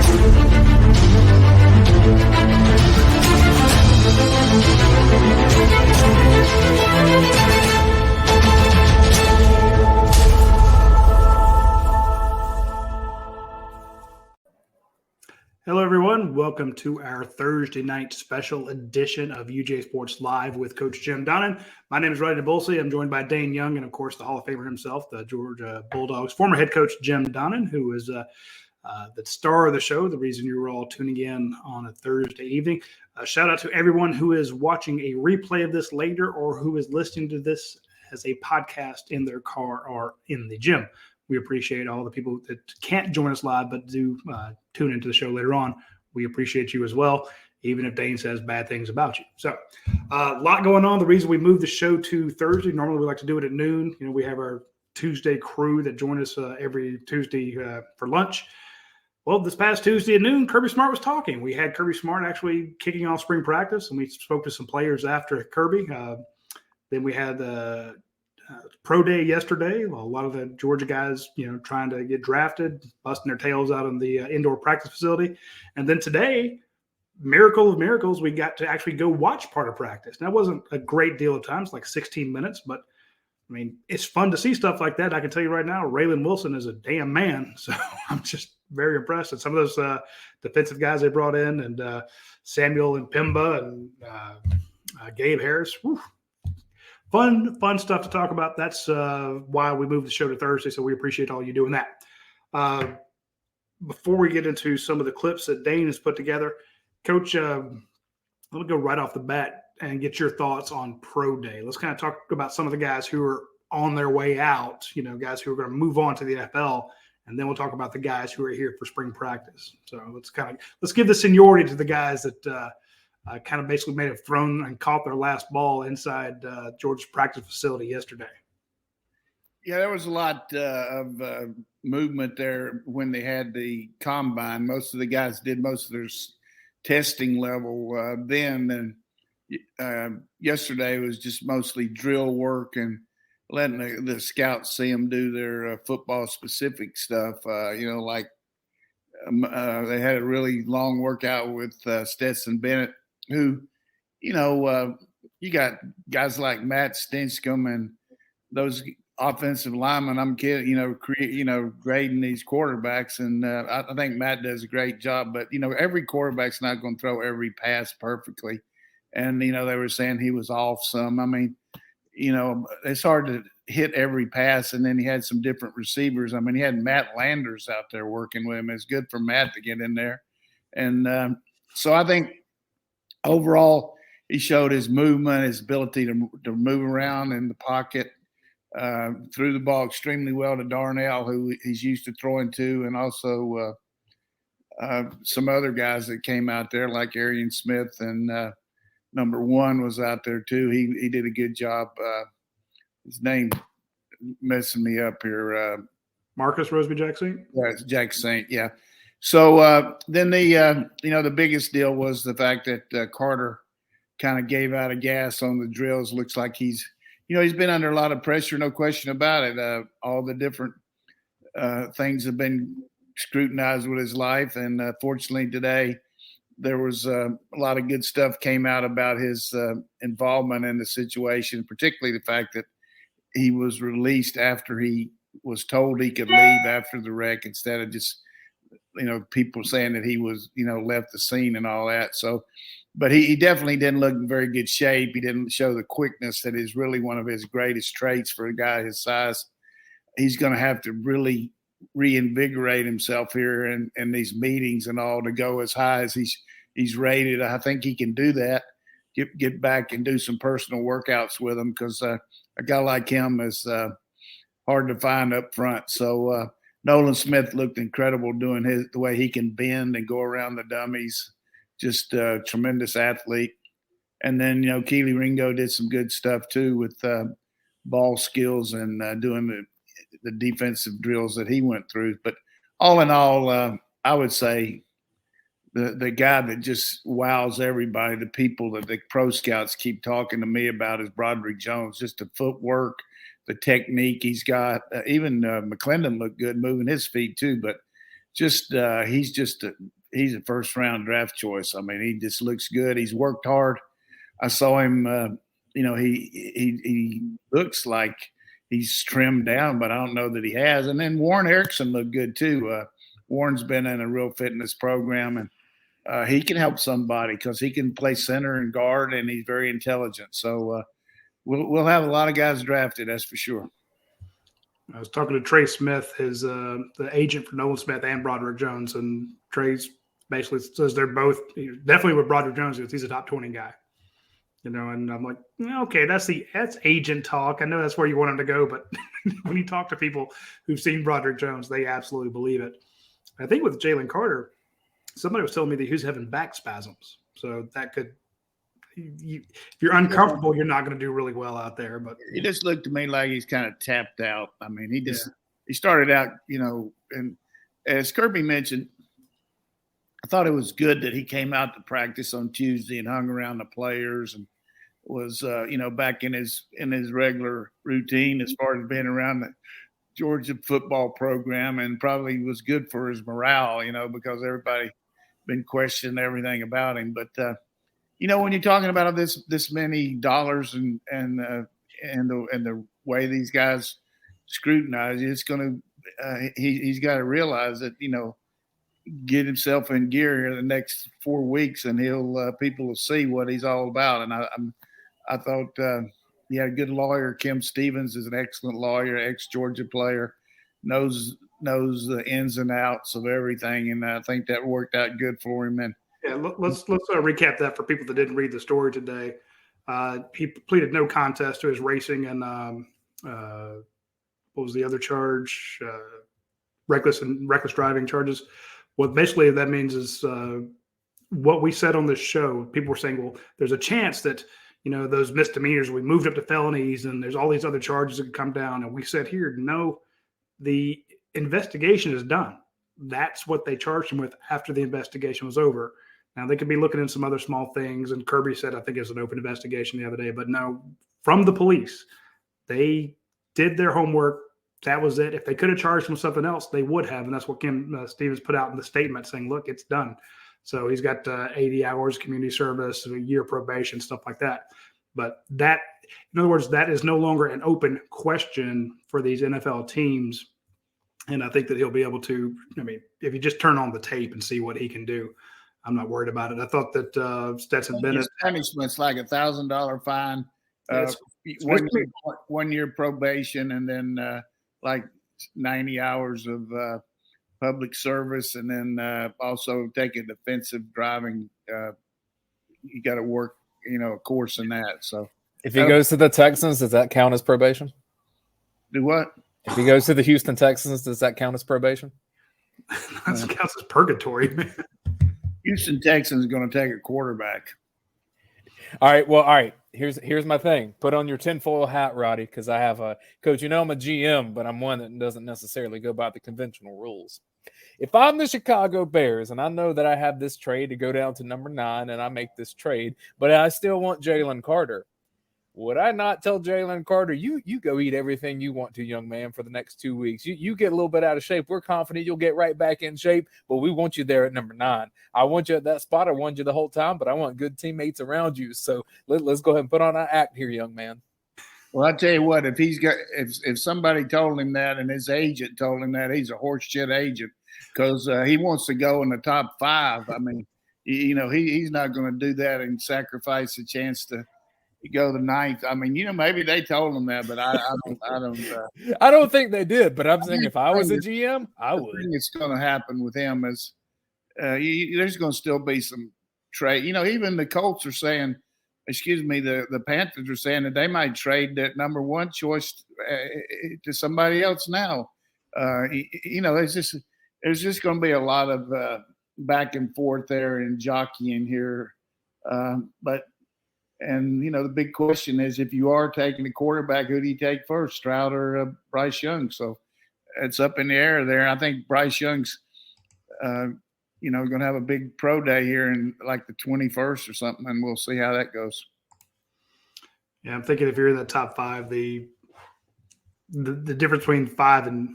Hello, everyone. Welcome to our Thursday night special edition of UGASports Live with Coach Jim Donnan. My name is Radi Nabulsi. I'm joined by Dayne Young and, of course, the Hall of Famer himself, the Georgia Bulldogs former head coach Jim Donnan, who is the star of the show, the reason you were all tuning in on a Thursday evening. Shout out to everyone who is watching a replay of this later or who is listening to this as a podcast in their car or in the gym. We appreciate all the people that can't join us live but do tune into the show later on. We appreciate you as well, even if Dayne says bad things about you. So a lot going on. The reason we moved the show to Thursday, normally we like to do it at noon. You know, we have our Tuesday crew that join us every Tuesday for lunch. Well, this past Tuesday at noon, Kirby Smart was talking. We had Kirby Smart actually kicking off spring practice, and we spoke to some players after Kirby. Then we had the pro day yesterday. Well, a lot of the Georgia guys, trying to get drafted, busting their tails out in the indoor practice facility. And then today, miracle of miracles, we got to actually go watch part of practice. Now, it wasn't a great deal of time. It's like 16 minutes, but I mean, it's fun to see stuff like that. I can tell you right now, Raylan Wilson is a damn man. So I'm just very impressed. And some of those defensive guys they brought in, and Samuel and Pimba and Gabe Harris. Whew. Fun stuff to talk about. That's why we moved the show to Thursday, so we appreciate all you doing that. Before we get into some of the clips that Dayne has put together, Coach, let me go right off the bat and get your thoughts on Pro Day. Let's kind of talk about some of the guys who are on their way out, guys who are going to move on to the NFL, and then we'll talk about the guys who are here for spring practice. So let's give the seniority to the guys that kind of basically may have thrown and caught their last ball inside Georgia's practice facility yesterday. Yeah, there was a lot of movement there when they had the combine. Most of the guys did most of their testing level then. And yesterday was just mostly drill work and letting the scouts see them do their football-specific stuff. They had a really long workout with Stetson Bennett, who, you got guys like Matt Stinchcomb and those offensive linemen. I'm kidding, grading these quarterbacks, and I think Matt does a great job. But every quarterback's not going to throw every pass perfectly, and they were saying he was off some. I mean, it's hard to hit every pass, and then he had some different receivers. I mean, he had Matt Landers out there working with him. It's good for Matt to get in there, and so I think. Overall, he showed his movement, his ability to move around in the pocket, threw the ball extremely well to Darnell, who he's used to throwing to, and also some other guys that came out there like Arian Smith, and number 1 was out there too. He did a good job. His name messing me up here. Marcus Roseby-Jack Saint? Yeah, it's Jack Saint, yeah. So then the biggest deal was the fact that Carter kind of gave out a gas on the drills. Looks like he's been under a lot of pressure, no question about it. All the different things have been scrutinized with his life. And fortunately today there was a lot of good stuff came out about his involvement in the situation, particularly the fact that he was released after he was told he could leave after the wreck instead of just – people saying that he was, left the scene and all that. So, but he definitely didn't look in very good shape. He didn't show the quickness that is really one of his greatest traits for a guy his size. He's going to have to really reinvigorate himself here in these meetings and all to go as high as he's rated. I think he can do that, get back and do some personal workouts with him because a guy like him is hard to find up front. So, Nolan Smith looked incredible doing the way he can bend and go around the dummies. Just a tremendous athlete. And then, Keely Ringo did some good stuff too with ball skills and doing the defensive drills that he went through. But all in all, I would say the guy that just wows everybody, the people that the pro scouts keep talking to me about is Broderick Jones. Just the footwork, the technique he's got. Even McClendon looked good moving his feet too, but just he's just he's a first-round draft choice. I mean, he just looks good. He's worked hard. I saw him. He looks like he's trimmed down, but I don't know that he has. And then Warren Erickson looked good too. Warren's been in a real fitness program, and he can help somebody because he can play center and guard, and he's very intelligent. So we'll have a lot of guys drafted, that's for sure. I was talking to Trey Smith, his the agent for Nolan Smith and Broderick Jones, and Trey's basically says they're both definitely with Broderick Jones because he's a top 20 guy. And I'm like, okay, that's agent talk. I know that's where you want him to go, but when you talk to people who've seen Broderick Jones, they absolutely believe it. I think with Jalen Carter, somebody was telling me that he was having back spasms, so that could. If you're uncomfortable, you're not going to do really well out there. But he just looked to me like he's kind of tapped out. I mean, he started out, and as Kirby mentioned, I thought it was good that he came out to practice on Tuesday and hung around the players and was, back in his regular routine as far as being around the Georgia football program, and probably was good for his morale, because everybody been questioning everything about him. But when you're talking about this many dollars and the way these guys scrutinize you, it's going to he's got to realize that get himself in gear here the next 4 weeks, and people will see what he's all about. And I thought he had a good lawyer. Kim Stevens is an excellent lawyer, ex-Georgia player, knows the ins and outs of everything, and I think that worked out good for him. And yeah, let's recap that for people that didn't read the story today. He pleaded no contest to his racing and what was the other charge? Reckless driving charges. What basically that means is what we said on this show. People were saying, well, there's a chance that those misdemeanors we moved up to felonies, and there's all these other charges that could come down. And we said here, no, the investigation is done. That's what they charged him with after the investigation was over. Now, they could be looking into some other small things, and Kirby said, I think it was an open investigation the other day, but no, from the police, they did their homework. That was it. If they could have charged him with something else, they would have, and that's what Kim Stevens put out in the statement saying, look, it's done. So he's got 80 hours community service, a year probation, stuff like that. But that, in other words, that is no longer an open question for these NFL teams. And I think that he'll be able to, if you just turn on the tape and see what he can do, I'm not worried about it. I thought that Stetson Bennett. His punishment's like $1,000 fine, 1 year probation, and then like 90 hours of public service, and then also take a defensive driving. You got to work, a course in that. So if he goes to the Texans, does that count as probation? Do what? If he goes to the Houston Texans, does that count as probation? That counts as purgatory, man. Houston Texans is going to take a quarterback. All right. Here's my thing. Put on your tinfoil hat, Roddy, because I have a coach. I'm a GM, but I'm one that doesn't necessarily go by the conventional rules. If I'm the Chicago Bears and I know that I have this trade to go down to number 9 and I make this trade, but I still want Jalen Carter, would I not tell Jalen Carter, you go eat everything you want to, young man, for the next 2 weeks? You get a little bit out of shape. We're confident you'll get right back in shape, but we want you there at number 9. I want you at that spot. I want you the whole time, but I want good teammates around you. So let's go ahead and put on our act here, young man. Well, I tell you what, if somebody told him that and his agent told him that, he's a horseshit agent, because he wants to go in the top 5. I mean, he's not going to do that and sacrifice a chance to go the 9th. I mean, maybe they told him that, but I don't. I don't think they did. But I'm saying if I was a GM, I would. I think it's going to happen with him is there's going to still be some trade. Even the Colts are saying, the Panthers are saying that they might trade that number 1 choice to somebody else now. There's just going to be a lot of back and forth there and jockeying here, but. And, the big question is, if you are taking a quarterback, who do you take first, Stroud or Bryce Young? So it's up in the air there. I think Bryce Young's, going to have a big pro day here in like the 21st or something, and we'll see how that goes. Yeah, I'm thinking if you're in the top 5, the difference between 5 and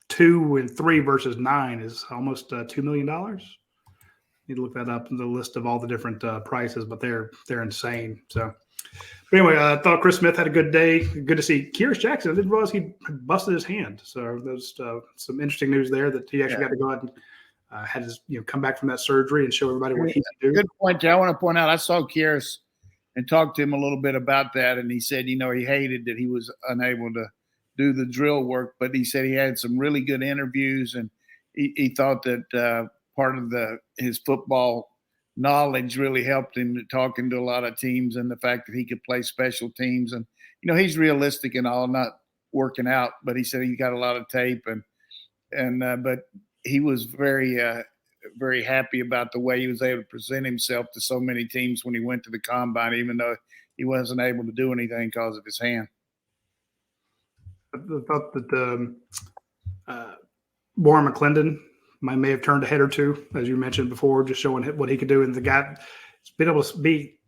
2 and 3 versus 9 is almost $2 million. Need to look that up in the list of all the different prices, but they're insane. So, but anyway, I thought Chris Smith had a good day. Good to see Kyrus Jackson. I didn't realize he busted his hand. So there's some interesting news there that he actually got to go out and had his come back from that surgery and show everybody what he can do. Good point. I want to point out I saw Kyrus and talked to him a little bit about that, and he said he hated that he was unable to do the drill work, but he said he had some really good interviews, and he thought that part of his football knowledge really helped him talking to a lot of teams, and the fact that he could play special teams. And he's realistic and all, not working out, but he said he got a lot of tape, but he was very very happy about the way he was able to present himself to so many teams when he went to the combine, even though he wasn't able to do anything because of his hand. I thought that Warren McClendon may have turned a head or two, as you mentioned before, just showing what he could do. And the guy has been able to be,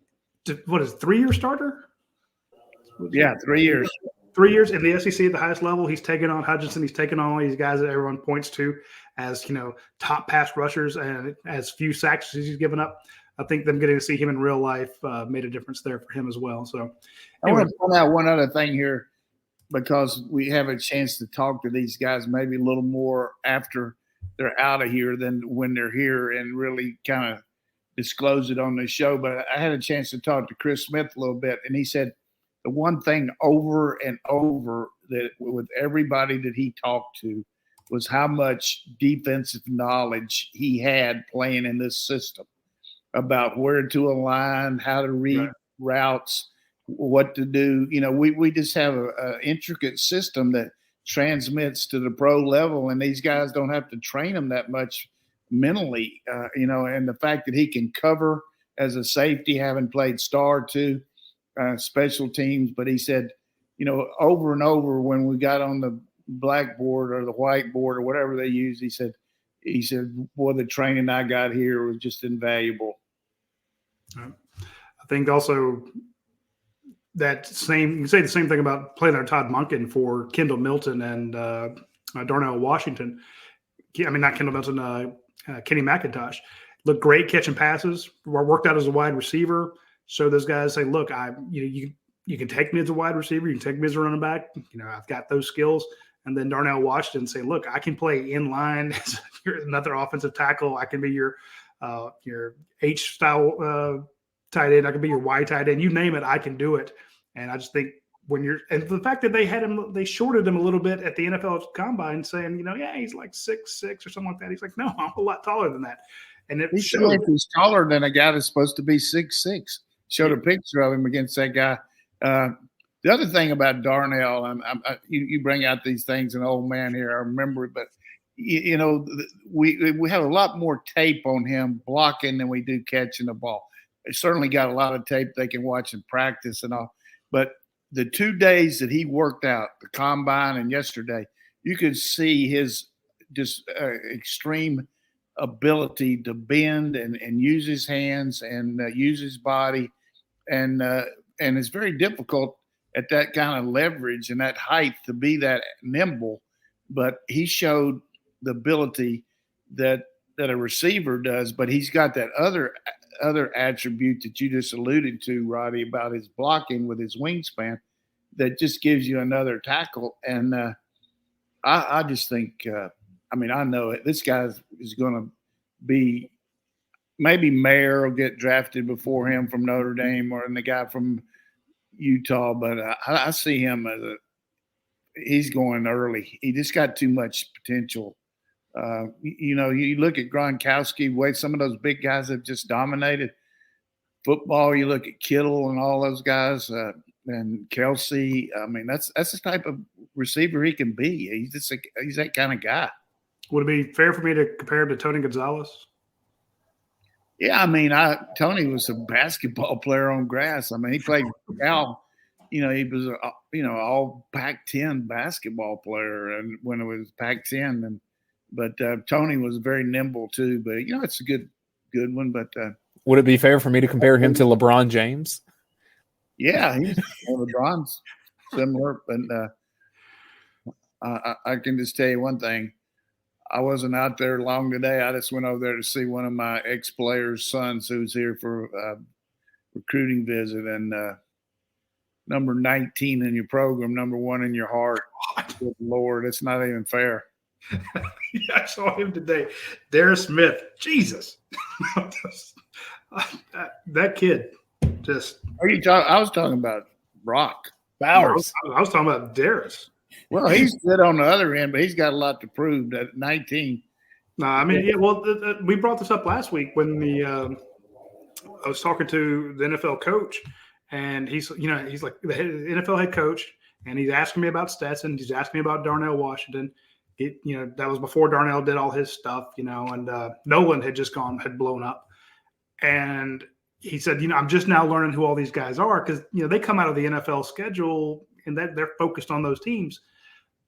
3-year starter? Yeah, 3 years. 3 years in the SEC at the highest level. He's taken on Hutchinson. He's taken on all these guys that everyone points to as, top pass rushers and as few sacks as he's given up. I think them getting to see him in real life made a difference there for him as well. So anyway. I want to point out one other thing here, because we have a chance to talk to these guys maybe a little more after they're out of here than when they're here and really kind of disclose it on the show. But I had a chance to talk to Chris Smith a little bit, and he said the one thing over and over that with everybody that he talked to was how much defensive knowledge he had playing in this system about where to align, how to read routes, what to do. We just have an intricate system that transmits to the pro level, and these guys don't have to train them that much mentally, and the fact that he can cover as a safety, having played star too, special teams. But he said, over and over when we got on the blackboard or the whiteboard or whatever they use, he said, boy, the training I got here was just invaluable. I think also you can say the same thing about playing there Todd Monken for Kendall Milton and Darnell Washington. I mean, not Kendall Milton, Kenny McIntosh. Looked great catching passes, worked out as a wide receiver. So those guys say, look, you can take me as a wide receiver, you can take me as a running back. I've got those skills. And then Darnell Washington say, look, I can play in line as another offensive tackle. I can be your H style tight end. I can be your Y tight end. You name it, I can do it. And I just think and the fact that they shorted him a little bit at the NFL Combine, saying, he's like 6'6" or something like that. He's like, no, I'm a lot taller than that. And he's taller than a guy that's supposed to be 6'6". Showed a picture of him against that guy. The other thing about Darnell, you bring out these things, an old man here, I remember it, but we have a lot more tape on him blocking than we do catching the ball. They certainly got a lot of tape they can watch in practice and all, but the 2 days that he worked out, the combine and yesterday, you could see his just extreme ability to bend and use his hands and use his body, and it's very difficult at that kind of leverage and that height to be that nimble. But he showed the ability that a receiver does, but he's got that other attribute that you just alluded to, Roddy, about his blocking with his wingspan that just gives you another tackle. And I just think, I know it. This guy is going to be maybe Mayer will get drafted before him from Notre Dame, or the guy from Utah. But I see him as he's going early. He just got too much potential. You look at Gronkowski, some of those big guys have just dominated football. You look at Kittle and all those guys, and Kelsey. I mean, that's the type of receiver he can be. He's that kind of guy. Would it be fair for me to compare him to Tony Gonzalez? Yeah, I mean, Tony was a basketball player on grass. I mean, he played Cal. He was all Pac-10 basketball player, and when it was Pac-10, but Tony was very nimble too. But it's a good one. But would it be fair for me to compare him to LeBron James? Yeah, LeBron's similar, but I can just tell you one thing. I wasn't out there long today. I just went over there to see one of my ex-players' sons who's here for a recruiting visit. And number 19 in your program, number 1 in your heart. Good Lord, it's not even fair. Yeah, I saw him today. Dare Smith. Jesus. That kid just. Are you talking? I was talking about Brock Bowers. I was talking about Darius. Well, he's good on the other end, but he's got a lot to prove. At 19. No, I mean, yeah. Well, we brought this up last week when I was talking to the NFL coach, and he's like the NFL head coach, and he's asking me about Stetson. He's asking me about Darnell Washington. That was before Darnell did all his stuff, and Nolan had blown up, and he said, I'm just now learning who all these guys are because they come out of the NFL schedule and that they're focused on those teams.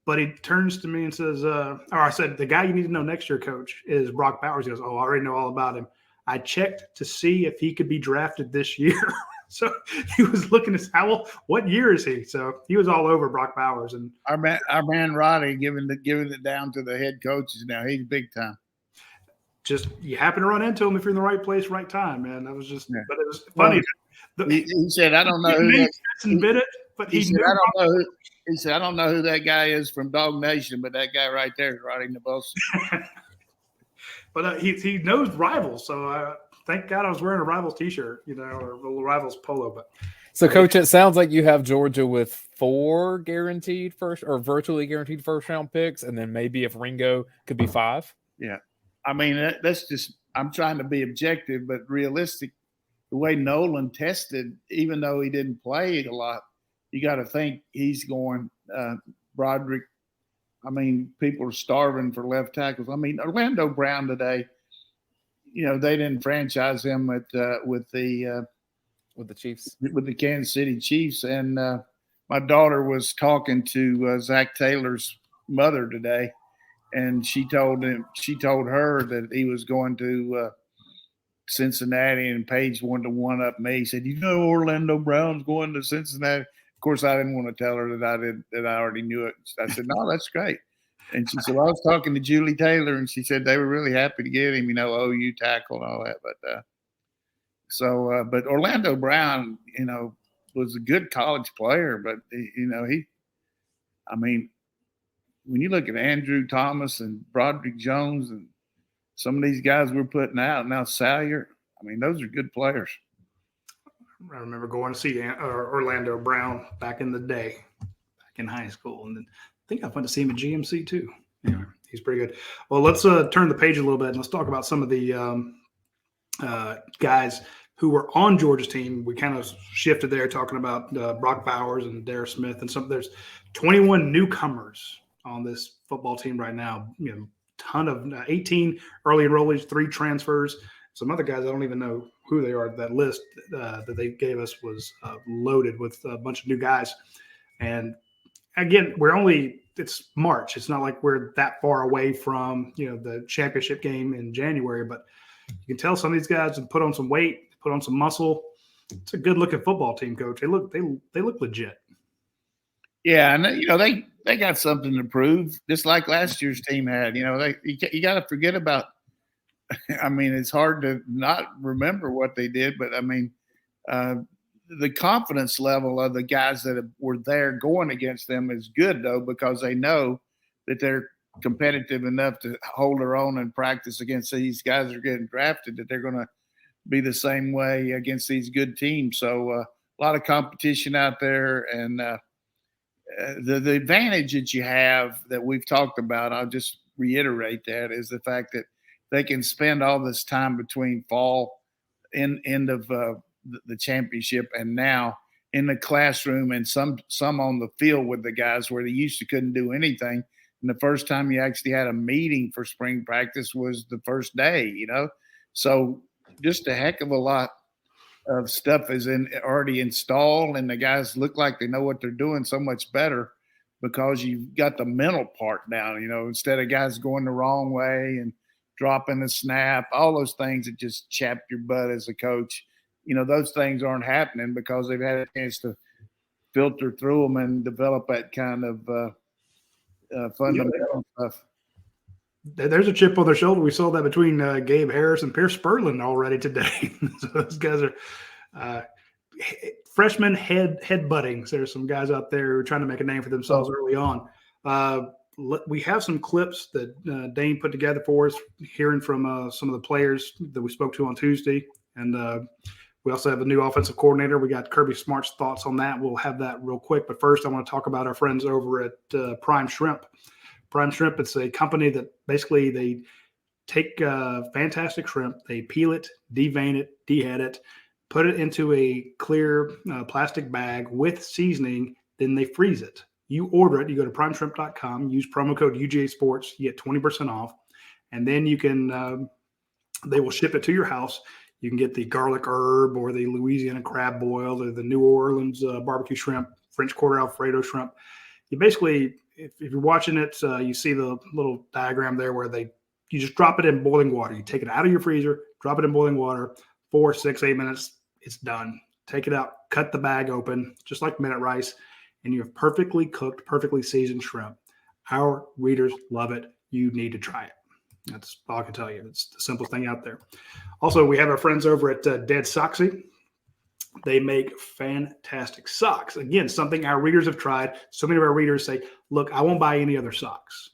But he turns to me and says, I said, the guy you need to know next year, coach, is Brock Bowers. He goes, oh, I already know all about him. I checked to see if he could be drafted this year. So he was looking at what year is he? So he was all over Brock Bowers. And our man Radi giving it down to the head coaches now. He's big time. Just you happen to run into him if you're in the right place, right time, man. That was just, yeah. But it was funny. Well, he said, I don't know who he said, I don't know who that guy is from Dog Nation, but that guy right there is Radi Nabulsi. But he knows Rivals, so thank God I was wearing a Rivals T-shirt, or a Rivals polo. But so, Coach, it sounds like you have Georgia with 4 guaranteed first or virtually guaranteed first-round picks, and then maybe if Ringo could be 5. Yeah, I mean that's just I'm trying to be objective, but realistic. The way Nolan tested, even though he didn't play a lot, you got to think he's going Broderick. I mean, people are starving for left tackles. I mean, Orlando Brown today, they didn't franchise him with the Chiefs, with the Kansas City Chiefs. And my daughter was talking to Zach Taylor's mother today, and she told her that he was going to Cincinnati, and Paige wanted to one up me. He said, Orlando Brown's going to Cincinnati. Of course, I didn't want to tell her that I already knew it. I said, no, that's great. And she said, well, I was talking to Julie Taylor, and she said they were really happy to get him, OU tackle and all that. But but Orlando Brown, was a good college player, but when you look at Andrew Thomas and Broderick Jones and some of these guys we're putting out now, Salyer, those are good players. I remember going to see Orlando Brown back in the day, back in high school. And then I think I went to see him at GMC too. Yeah, he's pretty good. Well, let's turn the page a little bit and let's talk about some of the guys who were on Georgia's team. We kind of shifted there talking about Brock Bowers and Dare Smith and there's 21 newcomers on this football team right now. Ton of 18 early enrollees, 3 transfers. Some other guys I don't even know who they are. That list that they gave us was loaded with a bunch of new guys. And again, it's March. It's not like we're that far away from the championship game in January, but you can tell some of these guys have put on some weight, put on some muscle. It's a good looking football team, Coach. They look legit. Yeah, and they got something to prove, just like last year's team had. You got to forget about. It's hard to not remember what they did, but the confidence level of the guys that were there going against them is good, though, because they know that they're competitive enough to hold their own and practice against these guys that are getting drafted, that they're going to be the same way against these good teams. So a lot of competition out there, and the advantage that you have that we've talked about, I'll just reiterate that, is the fact that they can spend all this time between fall end of the championship and now in the classroom and some on the field with the guys where they used to couldn't do anything. And the first time you actually had a meeting for spring practice was the first day, So just a heck of a lot of stuff is already installed, and the guys look like they know what they're doing so much better because you've got the mental part down, instead of guys going the wrong way and dropping the snap, all those things that just chap your butt as a coach. Those things aren't happening because they've had a chance to filter through them and develop that kind of fundamental stuff. There's a chip on their shoulder. We saw that between Gabe Harris and Pierce Spurlin already today. So those guys are freshman headbuttings. There's some guys out there who are trying to make a name for themselves early on. We have some clips that Dayne put together for us, hearing from some of the players that we spoke to on Tuesday. And we also have a new offensive coordinator. We got Kirby Smart's thoughts on that. We'll have that real quick. But first, I want to talk about our friends over at Prime Shrimp. Prime Shrimp, it's a company that basically they take fantastic shrimp, they peel it, devein it, dehead it, put it into a clear plastic bag with seasoning, then they freeze it. You order it, you go to primeshrimp.com, use promo code UGASports, you get 20% off, and then you can they will ship it to your house. You can get the garlic herb or the Louisiana crab boil or the New Orleans barbecue shrimp, French Quarter Alfredo shrimp. You basically, if you're watching it, you see the little diagram there where you just drop it in boiling water. You take it out of your freezer, drop it in boiling water, 4, 6, 8 minutes, it's done. Take it out, cut the bag open, just like minute rice, and you have perfectly cooked, perfectly seasoned shrimp. Our readers love it. You need to try it. That's all I can tell you. It's the simplest thing out there. Also, we have our friends over at Dead Soxy. They make fantastic socks. Again, something our readers have tried. So many of our readers say, look, I won't buy any other socks.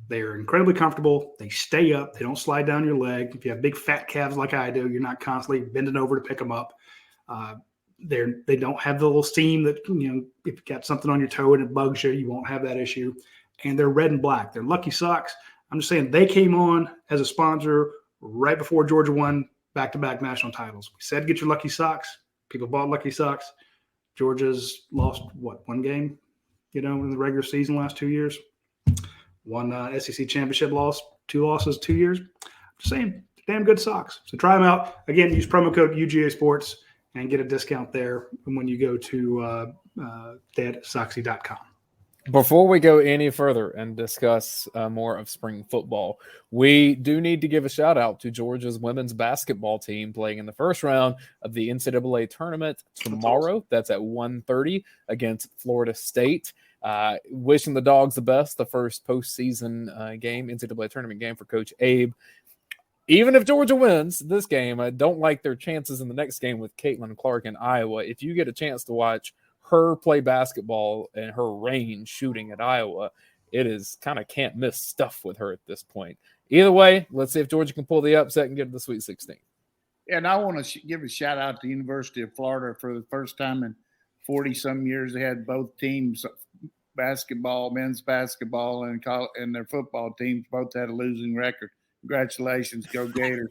They're incredibly comfortable. They stay up. They don't slide down your leg. If you have big fat calves like I do, you're not constantly bending over to pick them up. They don't have the little seam that, if you got something on your toe and it bugs you, you won't have that issue. And they're red and black. They're Lucky Socks. I'm just saying they came on as a sponsor right before Georgia won back-to-back national titles. We said get your Lucky Socks. People bought Lucky Socks. Georgia's lost, one game, in the regular season last 2 years? One SEC championship loss, 2 losses, 2 years. I'm just saying, damn good socks. So try them out. Again, use promo code UGASports and get a discount there when you go to deadsoxy.com. Before we go any further and discuss more of spring football, we do need to give a shout out to Georgia's women's basketball team playing in the first round of the NCAA tournament tomorrow. That's at 1:30 against Florida State. Wishing the Dogs the best, the first postseason game, NCAA tournament game for Coach Abe. Even if Georgia wins this game, I don't like their chances in the next game with Caitlin Clark in Iowa. If you get a chance to watch her play basketball and her range shooting at Iowa, it is kind of can't miss stuff with her at this point. Either way, let's see if Georgia can pull the upset and get to the Sweet 16. And I want to give a shout out to the University of Florida for the first time in 40-some years. They had both teams, basketball, men's basketball, and their football teams both had a losing record. Congratulations, go Gators.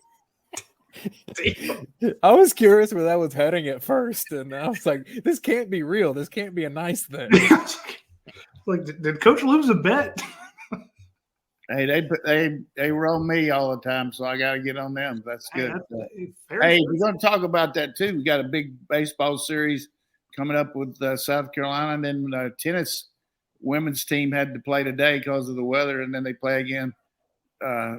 I was curious where that was heading at first, and I was like, this can't be real. This can't be a nice thing. Like, did Coach lose a bet? Hey, they roll me all the time, so I got to get on them. That's good. Hey, we're going to talk about that too. We got a big baseball series coming up with South Carolina, and then the tennis women's team had to play today because of the weather, and then they play again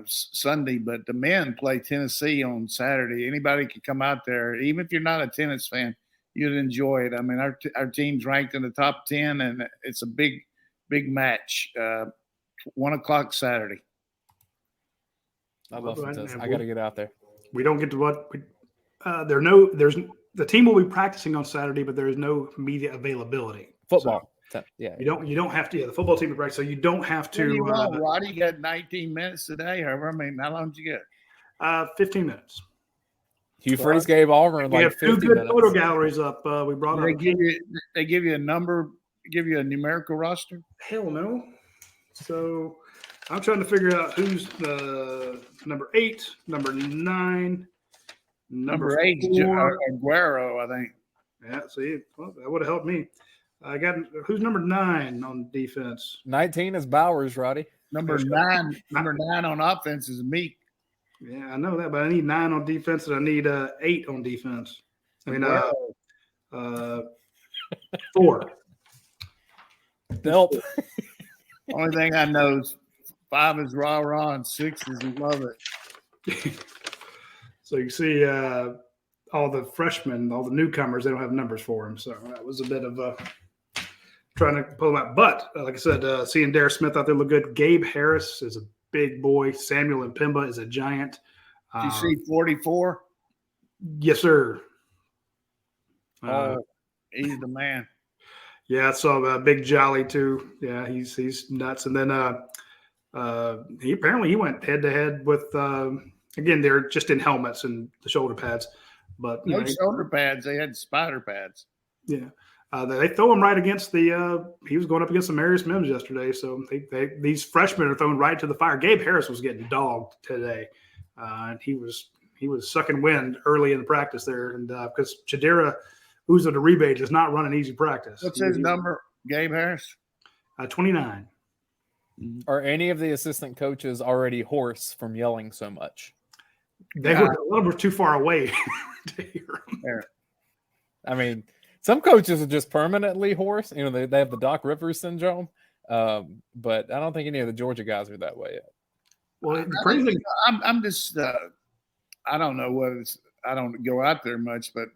Sunday. But the men play Tennessee on Saturday. Anybody can come out there, even if you're not a tennis fan, you'd enjoy it. I mean, our team's ranked in the top 10, and it's a big match. 1:00 Saturday. I love tennis. I got to get out there. We don't get to what there's the team will be practicing on Saturday, but there is no media availability. Football. So you don't have to. Yeah, the football team will practice, so you don't have to. Roddy, you got 19 minutes today. However, how long did you get? 15 minutes. Hugh Freeze gave Auburn we like have 50 two good minutes. photo galleries up. We brought up. They give you a number, give you a numerical roster? Hell no. So I'm trying to figure out who's number 8, number 9, number 8 is Aguero, I think. Yeah, see, well, that would have helped me. I got who's number 9 on defense? 19 is Bowers, Roddy. Number 9 on offense is Meek. Yeah, I know that, but I need 9 on defense, and I need 8 on defense. I mean, 4. Delp. Only thing I know is 5 is rah-rah and 6 is love it. So you see all the freshmen, all the newcomers, they don't have numbers for them. So that was a bit of a trying to pull them out. But like I said, seeing Darius Smith out there look good. Gabe Harris is a big boy. Samuel Mpemba is a giant. Did you see 44? Yes, sir. He's the man. Yeah, I saw Big Jolly too. Yeah, he's nuts. And then he went head to head with again, they're just in helmets and the shoulder pads, but no shoulder pads. They had spider pads. Yeah, they throw him right against the. He was going up against the Marius Mims yesterday, so these freshmen are thrown right to the fire. Gabe Harris was getting dogged today, and he was sucking wind early in the practice there, and because Chidera Uzo the rebate does not run an easy practice. What's his number, Gabe Harris? 29. Are any of the assistant coaches already hoarse from yelling so much? A lot of them were too far away to hear them. I mean, some coaches are just permanently hoarse. You know, they have the Doc Rivers syndrome. But I don't think any of the Georgia guys are that way yet. Well, I'm just I don't know what it's. I don't go out there much, but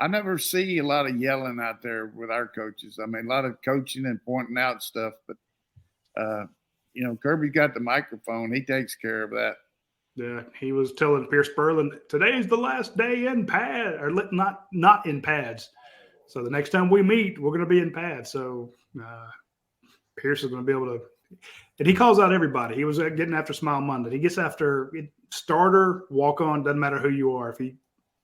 I never see a lot of yelling out there with our coaches. I mean, a lot of coaching and pointing out stuff, but you know, Kirby's got the microphone. He takes care of that. Yeah, he was telling Pierce Berlin, today's the last day in pad, or not in pads. So the next time we meet, we're going to be in pads. So Pierce is going to be able to – and he calls out everybody. He was getting after Smile Monday. He gets after starter, walk-on, doesn't matter who you are. If he's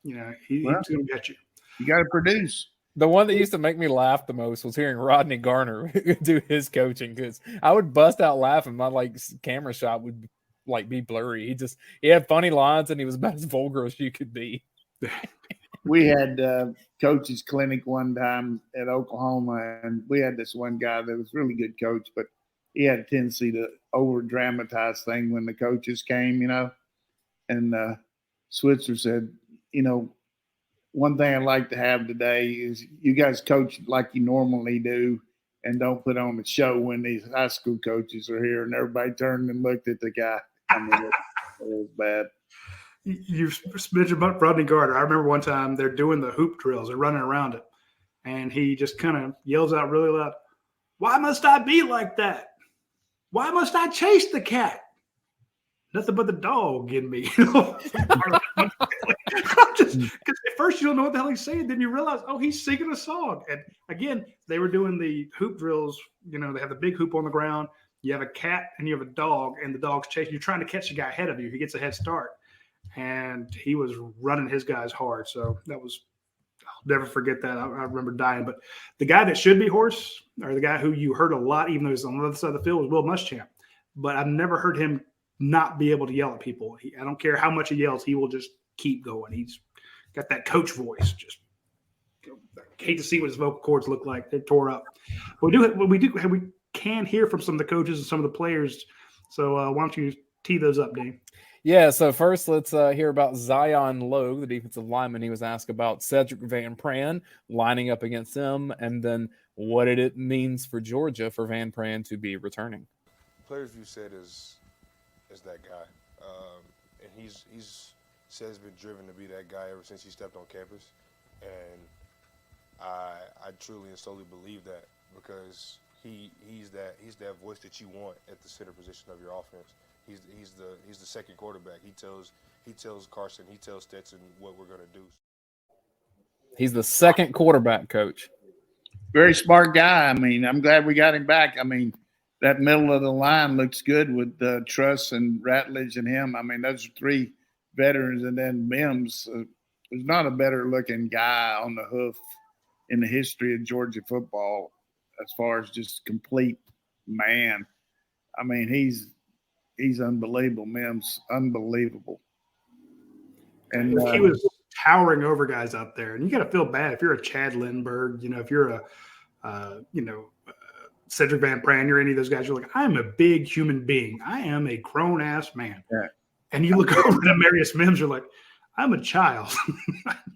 going to get you. You got to produce. The one that used to make me laugh the most was hearing Rodney Garner do his coaching, because I would bust out laughing. My camera shot would be blurry. He had funny lines, and he was about as vulgar as you could be. We had coaches clinic one time at Oklahoma, and we had this one guy that was a really good coach, but he had a tendency to over dramatize things when the coaches came, you know. And Switzer said, you know, one thing I'd like to have today is you guys coach like you normally do and don't put on a show when these high school coaches are here. And everybody turned and looked at the guy. I mean, it was bad. You mentioned about Rodney Garner. I remember one time they're doing the hoop drills. They're running around it. And he just kind of yells out really loud, "Why must I be like that? Why must I chase the cat? Nothing but the dog in me." Because at first you don't know what the hell he's saying. Then you realize, oh, he's singing a song. And again, they were doing the hoop drills. You know, they have the big hoop on the ground. You have a cat and you have a dog, and the dog's chasing. You're trying to catch the guy ahead of you. He gets a head start. And he was running his guys hard. So that was – I'll never forget that. I remember dying. But the guy that should be hoarse, or the guy who you heard a lot, even though he's on the other side of the field, was Will Muschamp. But I've never heard him not be able to yell at people. I don't care how much he yells. He will just keep going. He's got that coach voice. Just I hate to see what his vocal cords look like. They tore up. But we can hear from some of the coaches and some of the players. So why don't you tee those up, Dane? Yeah, so first let's hear about Zion Logue, the defensive lineman. He was asked about Cedric Van Pran lining up against him, and then what it means for Georgia for Van Pran to be returning. Players View said is that guy, and he's said he's been driven to be that guy ever since he stepped on campus, and I truly and solely believe that, because he's that voice that you want at the center position of your offense. He's the second quarterback. He tells Carson, he tells Stetson what we're going to do. He's the second quarterback, coach. Very smart guy. I mean, I'm glad we got him back. I mean, that middle of the line looks good with Truss and Ratledge and him. I mean, those are three veterans. And then Mims, there's not a better looking guy on the hoof in the history of Georgia football as far as just complete man. I mean, he's unbelievable, Mims, unbelievable. And he was towering over guys out there, and you got to feel bad if you're a Chad Lindbergh, you know, if you're a, Cedric Van Pran, you're any of those guys. You're like, I'm a big human being. I am a grown ass man. Yeah. And you look over at Marius Mims, you're like, I'm a child.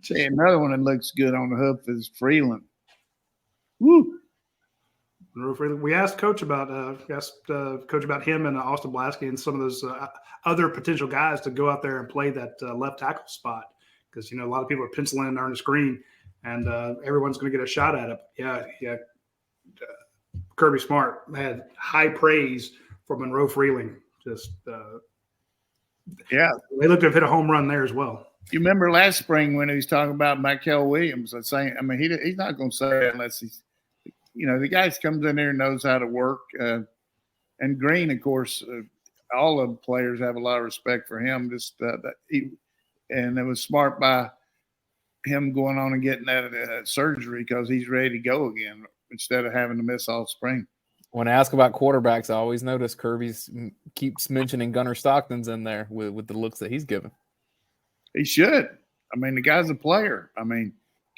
Hey, another one that looks good on the hoof is Freeland. Woo. We asked Coach about him and Austin Blasky and some of those other potential guys to go out there and play that left tackle spot, because a lot of people are penciling in Ernest Green, and everyone's going to get a shot at it. Yeah. Kirby Smart had high praise for Monroe Freeling. Just Yeah. they looked to have hit a home run there as well. You remember last spring when he was talking about Michael Williams? He's not going to say it unless he's, the guy comes in there and knows how to work. And Green, of course, all of the players have a lot of respect for him. And it was smart by him going on and getting that surgery because he's ready to go again instead of having to miss all spring. When I ask about quarterbacks, I always notice Kirby keeps mentioning Gunnar Stockton's in there with the looks that he's given. He should. The guy's a player.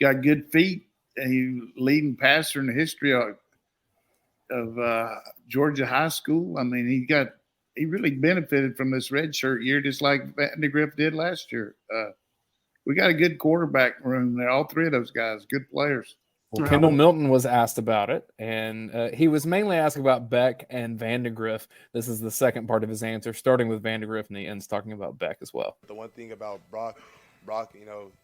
Got good feet. And he's leading passer in the history of Georgia high school. He really benefited from this redshirt year, just like Vandegrift did last year. We got a good quarterback room there. All three of those guys, good players. Well, Kendall Milton was asked about it, and he was mainly asked about Beck and Vandegrift. This is the second part of his answer, starting with Vandegrift, and he ends talking about Beck as well. The one thing about Brock,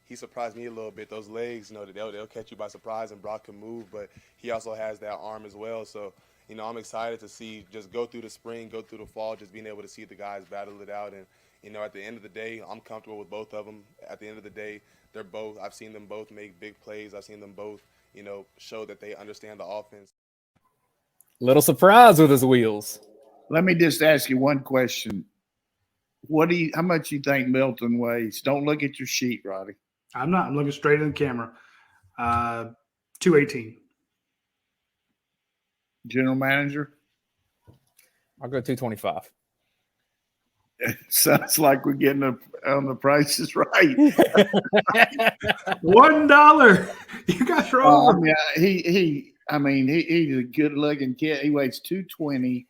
he surprised me a little bit. Those legs, they'll catch you by surprise, and Brock can move, but he also has that arm as well. So, I'm excited to see just go through the spring, go through the fall, just being able to see the guys battle it out. And, at the end of the day, I'm comfortable with both of them. At the end of the day, I've seen them both make big plays. I've seen them both, show that they understand the offense. Little surprise with his wheels. Let me just ask you one question. How much you think Milton weighs? Don't look at your sheet, Roddy. I'm not. I'm looking straight in the camera. 218. General manager? I'll go 225. Sounds like we're getting on the prices right. $1. You guys are over. He's a good-looking kid. He weighs 220,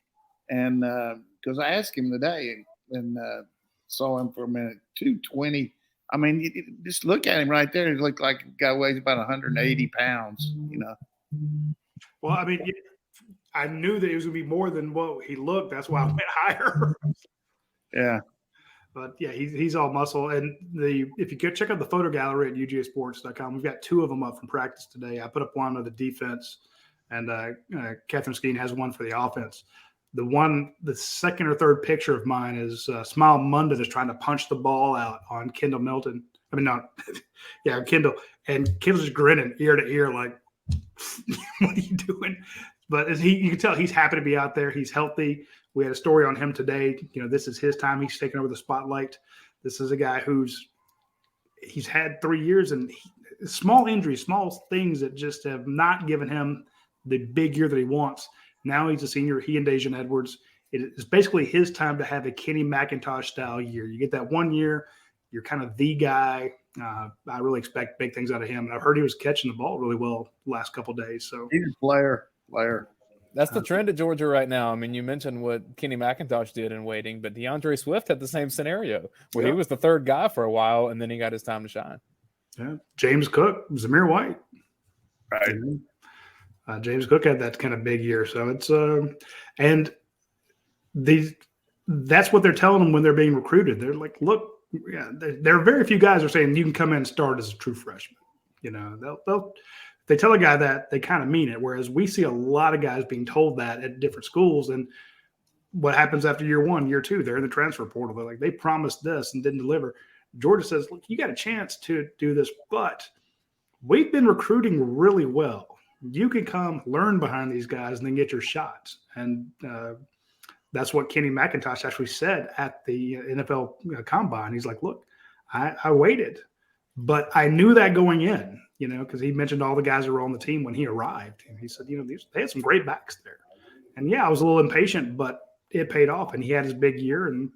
and because I asked him today and saw him for a minute, 220. Just look at him right there. He looked like a guy weighs about 180 pounds. Well, I knew that it was going to be more than what he looked. That's why I went higher. Yeah. But yeah, he's all muscle. And if you go check out the photo gallery at UGASports.com, we've got 2 of them up from practice today. I put up one of the defense, and Catherine Skeen has one for the offense. The second or third picture of mine is Smile Munden is trying to punch the ball out on Kendall Milton. Kendall. And Kendall's just grinning ear to ear like, what are you doing? But you can tell he's happy to be out there. He's healthy. We had a story on him today. This is his time. He's taken over the spotlight. This is a guy he's had 3 years and small injuries, small things that just have not given him the big year that he wants. Now he's a senior. He and Dejan Edwards. It is basically his time to have a Kenny McIntosh style year. You get that 1 year, you're kind of the guy. I really expect big things out of him. And I've heard he was catching the ball really well the last couple of days. So he's a player. That's the trend at Georgia right now. You mentioned what Kenny McIntosh did in waiting, but DeAndre Swift had the same scenario where he was the third guy for a while, and then he got his time to shine. Yeah, James Cook, Zamir White. Right. James Cook had that kind of big year. So it's that's what they're telling them when they're being recruited. They're like, look, there are very few guys who are saying you can come in and start as a true freshman. They tell a guy that, they kind of mean it, whereas we see a lot of guys being told that at different schools. And what happens after year 1, year 2, they're in the transfer portal. They're like, they promised this and didn't deliver. Georgia says, look, you got a chance to do this, but we've been recruiting really well. You can come learn behind these guys and then get your shots. And that's what Kenny McIntosh actually said at the NFL Combine. He's like, look, I waited, but I knew that going in. Because he mentioned all the guys who were on the team when he arrived. And he said, they had some great backs there. And, yeah, I was a little impatient, but it paid off. And he had his big year, and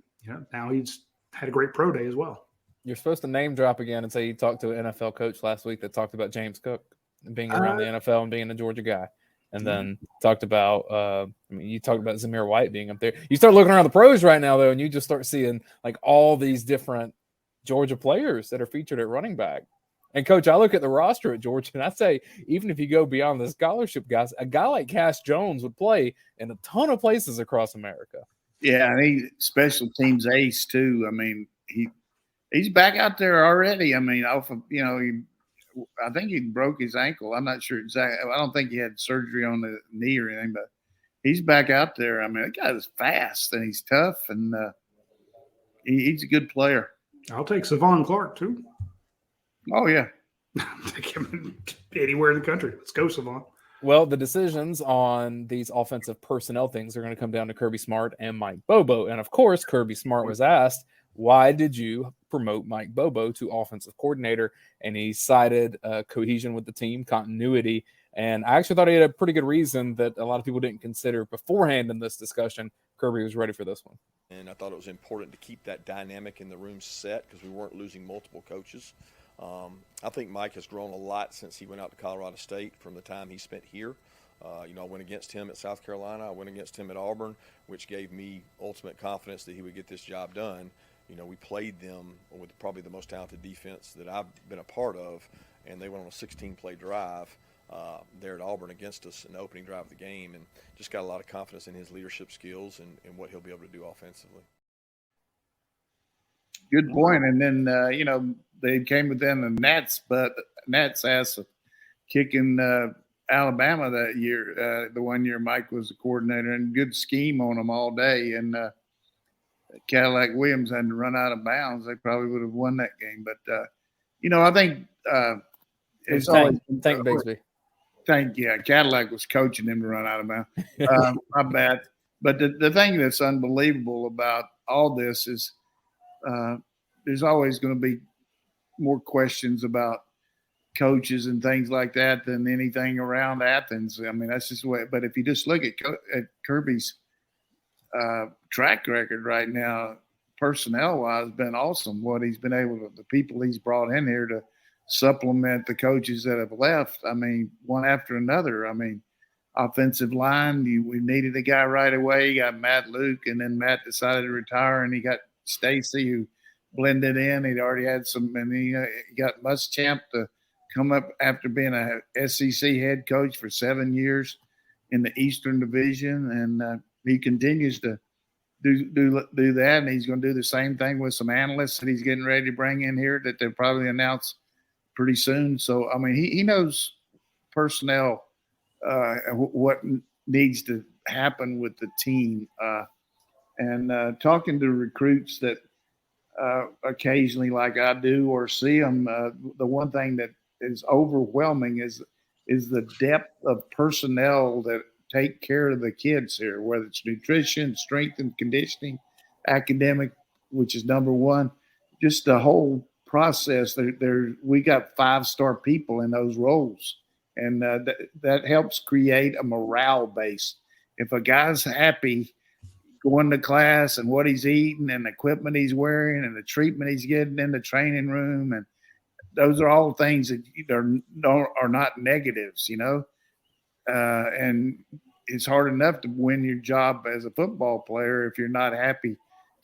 now he's had a great pro day as well. You're supposed to name drop again and say you talked to an NFL coach last week that talked about James Cook being around the NFL and being a Georgia guy. And then talked about you talked about Zamir White being up there. You start looking around the pros right now, though, and you just start seeing, like, all these different Georgia players that are featured at running back. And, Coach, I look at the roster at Georgia, and I say, even if you go beyond the scholarship guys, a guy like Cass Jones would play in a ton of places across America. Yeah, and he's special teams ace, too. He's back out there already. Off of, I think he broke his ankle. I'm not sure exactly. I don't think he had surgery on the knee or anything, but he's back out there. I mean, that guy is fast and he's tough, and he's a good player. I'll take Savon Clark too. Oh yeah, Take him anywhere in the country. Let's go, Savon. Well, the decisions on these offensive personnel things are going to come down to Kirby Smart and Mike Bobo. And of course, Kirby Smart was asked, why did you promote Mike Bobo to offensive coordinator? And he cited cohesion with the team, continuity. And I actually thought he had a pretty good reason that a lot of people didn't consider beforehand in this discussion. Kirby was ready for this one. And I thought it was important to keep that dynamic in the room set because we weren't losing multiple coaches. I think Mike has grown a lot since he went out to Colorado State from the time he spent here. I went against him at South Carolina. I went against him at Auburn, which gave me ultimate confidence that he would get this job done. We played them with probably the most talented defense that I've been a part of, and they went on a 16-play drive there at Auburn against us in the opening drive of the game, and just got a lot of confidence in his leadership skills and what he'll be able to do offensively. good point. And then they came within the Nats ass of kicking Alabama that year. The one year Mike was the coordinator, and good scheme on them all day. And Cadillac Williams had to run out of bounds. They probably would have won that game. But I think it's always Thank Bigsby. Cadillac was coaching him to run out of bounds. My bad. But the thing that's unbelievable about all this is there's always going to be more questions about coaches and things like that than anything around Athens. I mean, that's just the way. But if you just look at Kirby's track record right now, personnel-wise, been awesome. What he's been able to, the people he's brought in here to supplement the coaches that have left. I mean, one after another. I mean, offensive line, we needed a guy right away. You got Matt Luke, and then Matt decided to retire, and he got Stacy, who blended in. He'd already had some, and he got Muschamp to come up after being a SEC head coach for 7 years in the Eastern Division, and he continues to do that, and he's going to do the same thing with some analysts that he's getting ready to bring in here that they'll probably announce pretty soon. So, I mean, he knows personnel, what needs to happen with the team. And talking to recruits that occasionally, like I do, or see them, the one thing that is overwhelming is the depth of personnel that take care of the kids here, whether it's nutrition, strength and conditioning, academic, which is number one, just the whole process. We got 5-star people in those roles, and that helps create a morale base. If a guy's happy going to class and what he's eating and the equipment he's wearing and the treatment he's getting in the training room, and those are all things that are not negatives, and it's hard enough to win your job as a football player if you're not happy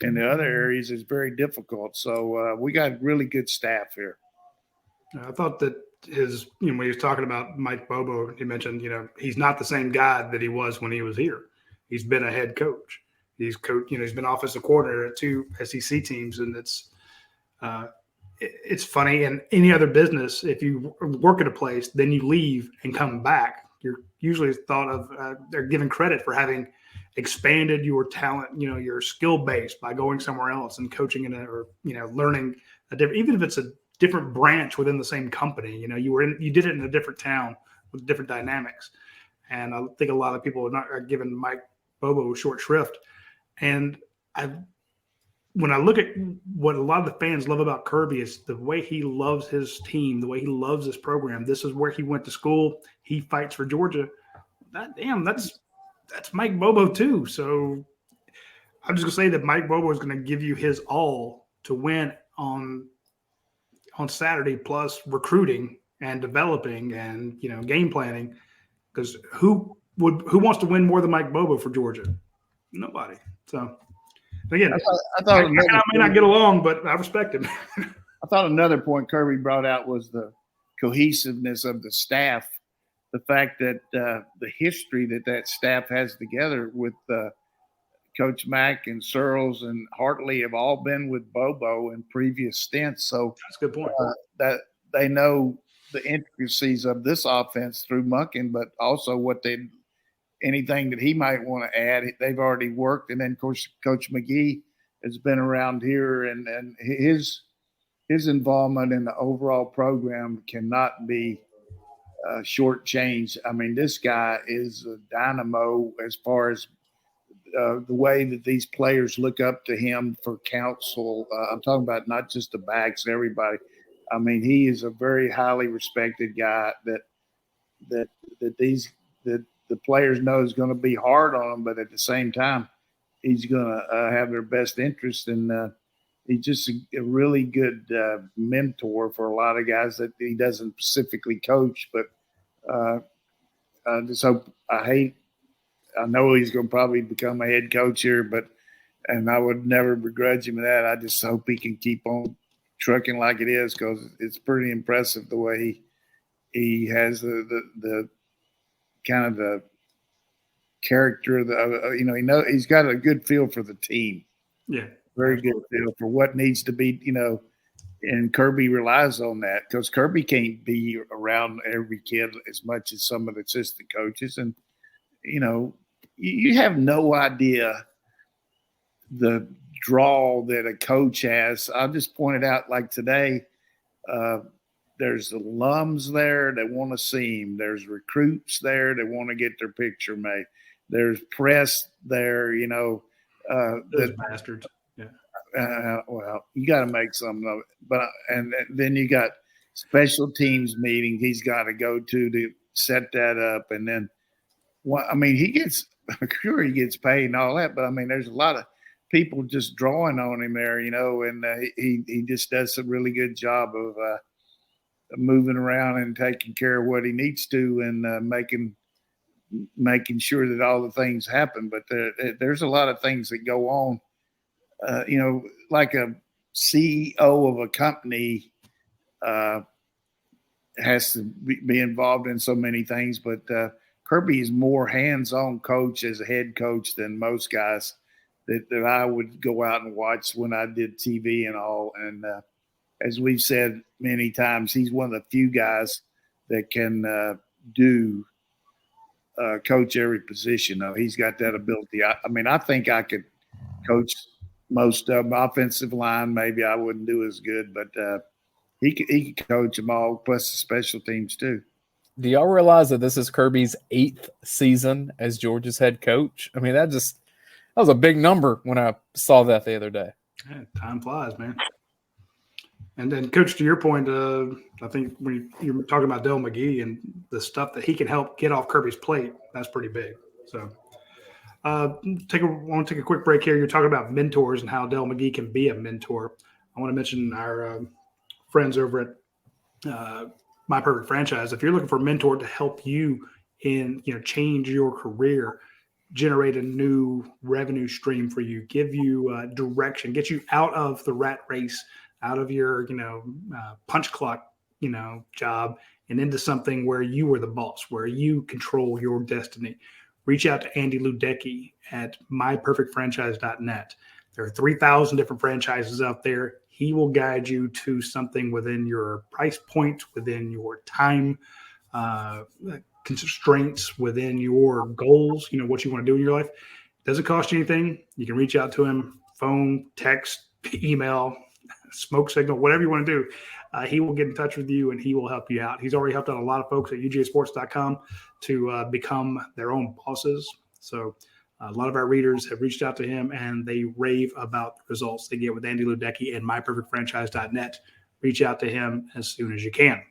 in the other areas. It's very difficult. So we got really good staff here. I thought that when he was talking about Mike Bobo, he mentioned, he's not the same guy that he was when he was here. He's been a head coach. He's been offensive coordinator at 2 SEC teams, and it's funny. In any other business, if you work at a place, then you leave and come back, you're usually thought of, they're given credit for having expanded your talent, your skill base by going somewhere else and coaching or learning a different, even if it's a different branch within the same company. You did it in a different town with different dynamics. And I think a lot of people are giving Mike Bobo short shrift. And when I look at what a lot of the fans love about Kirby is the way he loves his team, the way he loves this program. This is where he went to school. He fights for Georgia. That's Mike Bobo too. So I'm just gonna say that Mike Bobo is going to give you his all to win on Saturday, plus recruiting and developing and game planning. Because who wants to win more than Mike Bobo for Georgia? Nobody. So again, I may not get along, but I respect him. I thought another point Kirby brought out was the cohesiveness of the staff. The fact that the history that staff has together with Coach Mack and Searles and Hartley have all been with Bobo in previous stints. So that's a good point. That they know the intricacies of this offense through Munkin, but also what they anything that he might want to add. They've already worked. And then, of course, Coach McGee has been around here, and his involvement in the overall program cannot be shortchanged. I mean, this guy is a dynamo as far as the way that these players look up to him for counsel. I'm talking about not just the backs, everybody. I mean, he is a very highly respected guy that the players know is going to be hard on him, but at the same time, he's going to have their best interest. And he's just a really good mentor for a lot of guys that he doesn't specifically coach. But I just hope I know he's going to probably become a head coach here, and I would never begrudge him that. I just hope he can keep on trucking like it is, because it's pretty impressive the way he has the kind of the character of the, he's got a good feel for the team. Yeah. Very good feel for what needs to be, and Kirby relies on that, because Kirby can't be around every kid as much as some of the assistant coaches. And, you have no idea the draw that a coach has. I just pointed out, like today, there's alums there that want to see him. There's recruits there that want to get their picture made. There's press there, Those bastards. Yeah. Well, you got to make something of it. And then you got special teams meeting he's got to go to set that up. And then, he gets paid and all that, but there's a lot of people just drawing on him there, and he just does a really good job of moving around and taking care of what he needs to, and making sure that all the things happen. But there's a lot of things that go on, like a CEO of a company has to be involved in so many things, but Kirby is more hands-on coach as a head coach than most guys that I would go out and watch when I did TV and all. And as we've said many times, he's one of the few guys that can coach every position. He's got that ability. I think I could coach most of them. Offensive line, maybe I wouldn't do as good, but he could coach them all, plus the special teams too. Do y'all realize that this is Kirby's 8th season as Georgia's head coach? That was a big number when I saw that the other day. Yeah, time flies, man. And then, Coach, to your point, I think when you're talking about Dale McGee and the stuff that he can help get off Kirby's plate, that's pretty big. So I want to take a quick break here. You're talking about mentors and how Dale McGee can be a mentor. I want to mention our friends over at My Perfect Franchise. If you're looking for a mentor to help you in, change your career, generate a new revenue stream for you, give you direction, get you out of the rat race, out of your, punch clock, job, and into something where you are the boss, where you control your destiny. Reach out to Andy Ludecki at myperfectfranchise.net. There are 3,000 different franchises out there. He will guide you to something within your price point, within your time constraints, within your goals, what you want to do in your life. It doesn't cost you anything. You can reach out to him, phone, text, email, smoke signal, whatever you want to do. He will get in touch with you and he will help you out. He's already helped out a lot of folks at UGASports.com to become their own bosses. So a lot of our readers have reached out to him and they rave about the results they get with Andy Ludecki and myperfectfranchise.net. Reach out to him as soon as you can.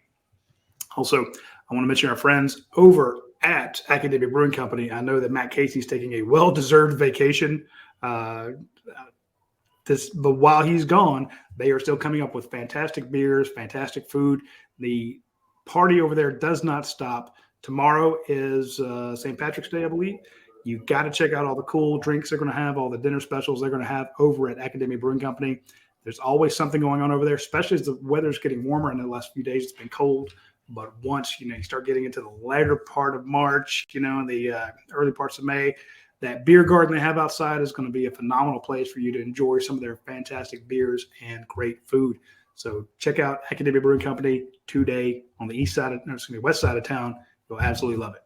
Also, I want to mention our friends over at Academia Brewing Company. I know that Matt Casey's taking a well-deserved vacation. But while he's gone, they are still coming up with fantastic beers, fantastic food. The party over there does not stop. Tomorrow is St. Patrick's Day, I believe. You got to check out all the cool drinks they're going to have, all the dinner specials they're going to have over at Academia Brewing Company. There's always something going on over there, especially as the weather's getting warmer. In the last few days, it's been cold. But once, you start getting into the latter part of March, and the early parts of May, that beer garden they have outside is going to be a phenomenal place for you to enjoy some of their fantastic beers and great food. So check out Academia Brewing Company today on the west side of town. You'll absolutely love it.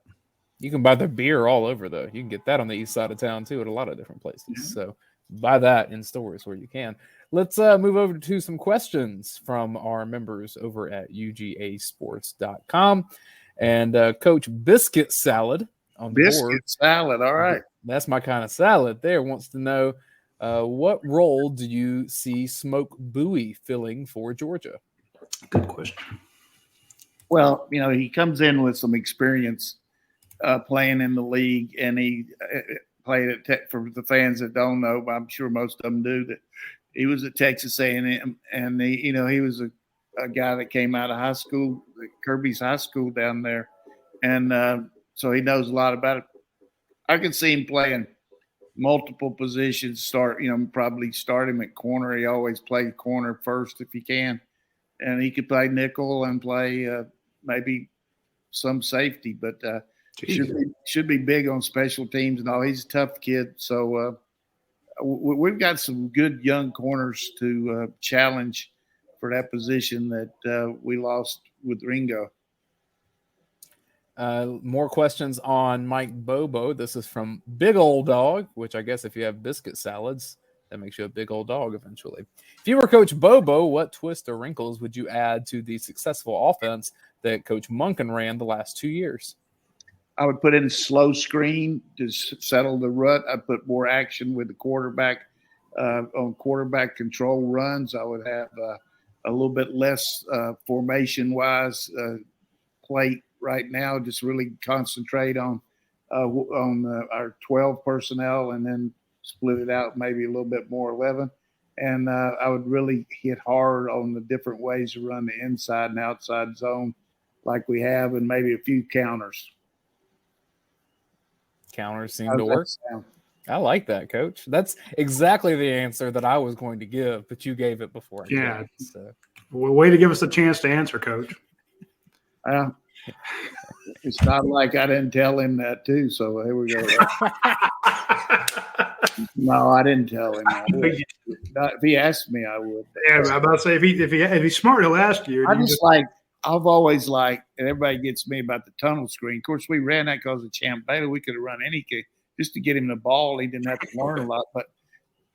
You can buy the beer all over, though. You can get that on the east side of town, too, at a lot of different places. Yeah. So buy that in stores where you can. Let's move over to some questions from our members over at UGAsports.com. And Coach Biscuit Salad on the board. Biscuit salad, all right. That's my kind of salad there. Wants to know, what role do you see Smoke Bowie filling for Georgia? Good question. Well, he comes in with some experience playing in the league, and he played at Tech. For the fans that don't know, but I'm sure most of them do, that he was at Texas A&M, and he was a guy that came out of high school, Kirby's high school down there, and so he knows a lot about it. I can see him playing multiple positions. Probably start him at corner. He always played corner first if he can, and he could play nickel and play maybe some safety, but should be big on special teams and all. He's a tough kid, so we've got some good young corners to challenge for that position that we lost with Ringo. More questions on Mike Bobo. This is from Big Old Dog, which I guess if you have biscuit salads, that makes you a big old dog eventually. If you were Coach Bobo, what twist or wrinkles would you add to the successful offense that Coach Monken ran the last 2 years? I would put in a slow screen to settle the rut. I'd put more action with the quarterback on quarterback control runs. I would have a little bit less formation-wise plate right now. Just really concentrate on our 12 personnel, and then split it out maybe a little bit more 11. And I would really hit hard on the different ways to run the inside and outside zone like we have, and maybe a few counters. Counters seem to work. I like that, Coach. That's exactly the answer that I was going to give, but you gave it before. Yeah. Way to give us a chance to answer, Coach. It's not like I didn't tell him that too. So here we go. No, I didn't tell him. If he asked me, I would. Yeah, I'm about to say if he's smart, he'll ask you. I've always liked, and everybody gets me about the tunnel screen. Of course, we ran that because of Champ Bailey. We could have run any kick just to get him the ball. He didn't have to learn a lot. But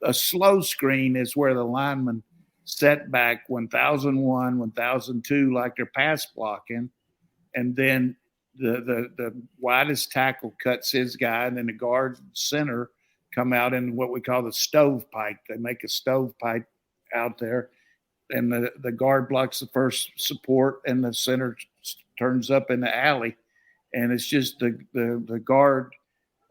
a slow screen is where the linemen set back 1001, 1002, like they're pass blocking, and then the widest tackle cuts his guy, and then the guard center come out in what we call the stovepipe. They make a stovepipe out there, and the guard blocks the first support, and the center turns up in the alley. And it's just the guard,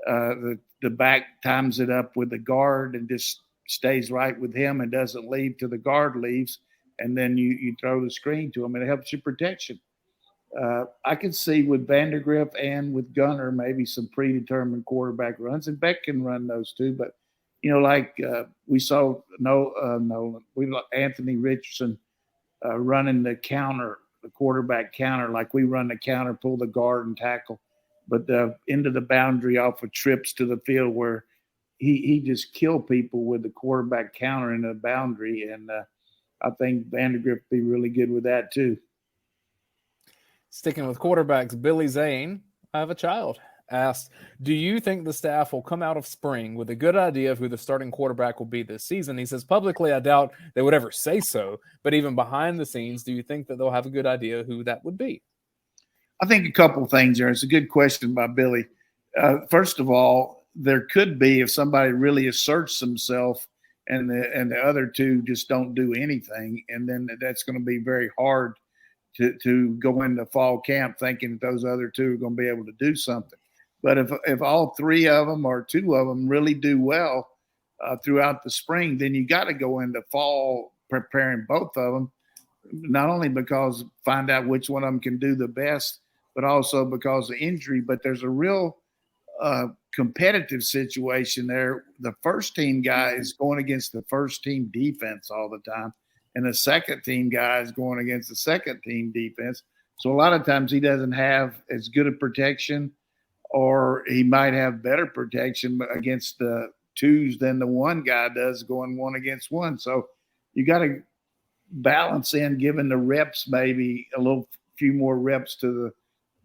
the back times it up with the guard and just stays right with him and doesn't leave till the guard leaves. And then you throw the screen to him, and it helps you protection. I could see with Vandergrift and with Gunner maybe some predetermined quarterback runs, and Beck can run those too. But we saw Anthony Richardson running the counter, the quarterback counter, like we run the counter, pull the guard and tackle, but into the boundary off of trips to the field where he just killed people with the quarterback counter in the boundary, and I think Vandergrift would be really good with that too. Sticking with quarterbacks, Billy Zane, I have a child, asked, do you think the staff will come out of spring with a good idea of who the starting quarterback will be this season? He says, publicly, I doubt they would ever say so, but even behind the scenes, do you think that they'll have a good idea who that would be? I think a couple of things there. It's a good question by Billy. First of all, there could be, if somebody really asserts themselves and the other two just don't do anything, and then that's going to be very hard to go into fall camp thinking that those other two are going to be able to do something. But if all three of them or two of them really do well throughout the spring, then you got to go into fall preparing both of them, not only because find out which one of them can do the best, but also because of injury. But there's a real competitive situation there. The first team guy is going against the first team defense all the time, and the second team guy is going against the second team defense. So a lot of times he doesn't have as good a protection, or he might have better protection against the twos than the one guy does going one against one. So you got to balance in giving the reps, maybe a few more reps to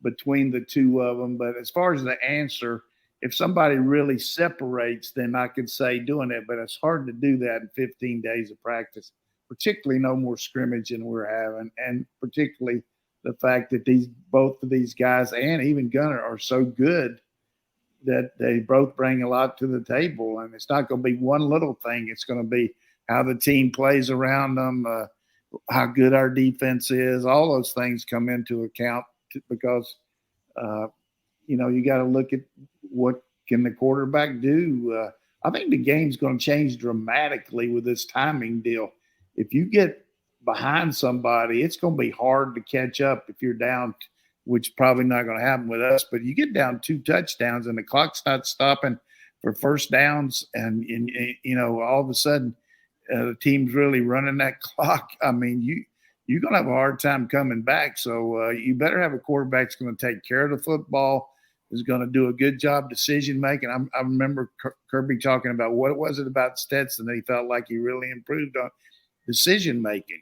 between the two of them. But as far as the answer, if somebody really separates, then I could say doing it. But it's hard to do that in 15 days of practice, particularly no more scrimmage than we're having, and particularly the fact that both of these guys and even Gunner are so good that they both bring a lot to the table. And it's not going to be one little thing. It's going to be how the team plays around them, how good our defense is. All those things come into account because, you got to look at what can the quarterback do. I think the game's going to change dramatically with this timing deal. If you get behind somebody, it's going to be hard to catch up if you're down, which is probably not going to happen with us. But you get down 2 touchdowns and the clock's not stopping for first downs, and all of a sudden the team's really running that clock. I mean, you're going to have a hard time coming back. So you better have a quarterback that's going to take care of the football, is going to do a good job decision making. I remember Kirby talking about what was it about Stetson that he felt like he really improved on decision making,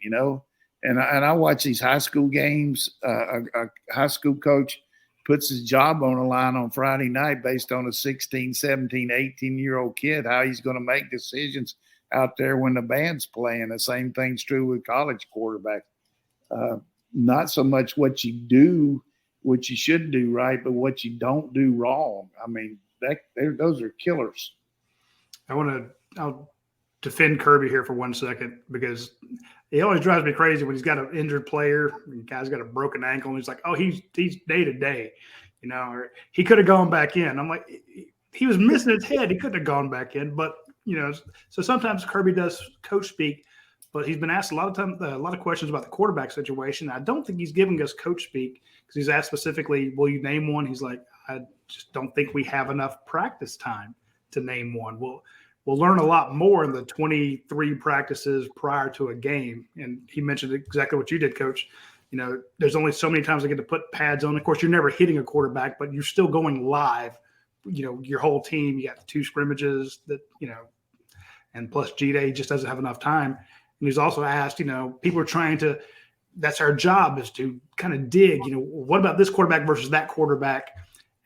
And I watch these high school games. A high school coach puts his job on the line on Friday night based on a 16, 17, 18-year-old kid, how he's going to make decisions out there when the band's playing. The same thing's true with college quarterbacks. Not so much what you do, what you should do right, but what you don't do wrong. I mean, those are killers. I'll defend Kirby here for 1 second, because he always drives me crazy when he's got an injured player, and the guy's got a broken ankle, and he's like, oh, he's day to day, or he could have gone back in. I'm like, he was missing his head. He couldn't have gone back in. But, so sometimes Kirby does coach speak, but he's been asked a lot of questions about the quarterback situation. I don't think he's giving us coach speak, because he's asked specifically, will you name one? He's like, I just don't think we have enough practice time to name one. We'll learn a lot more in the 23 practices prior to a game. And he mentioned exactly what you did, Coach. There's only so many times I get to put pads on. Of course, you're never hitting a quarterback, but you're still going live. Your whole team, you got the 2 scrimmages that, and plus G-Day just doesn't have enough time. And he's also asked, people are trying to – that's our job, is to kind of dig, what about this quarterback versus that quarterback?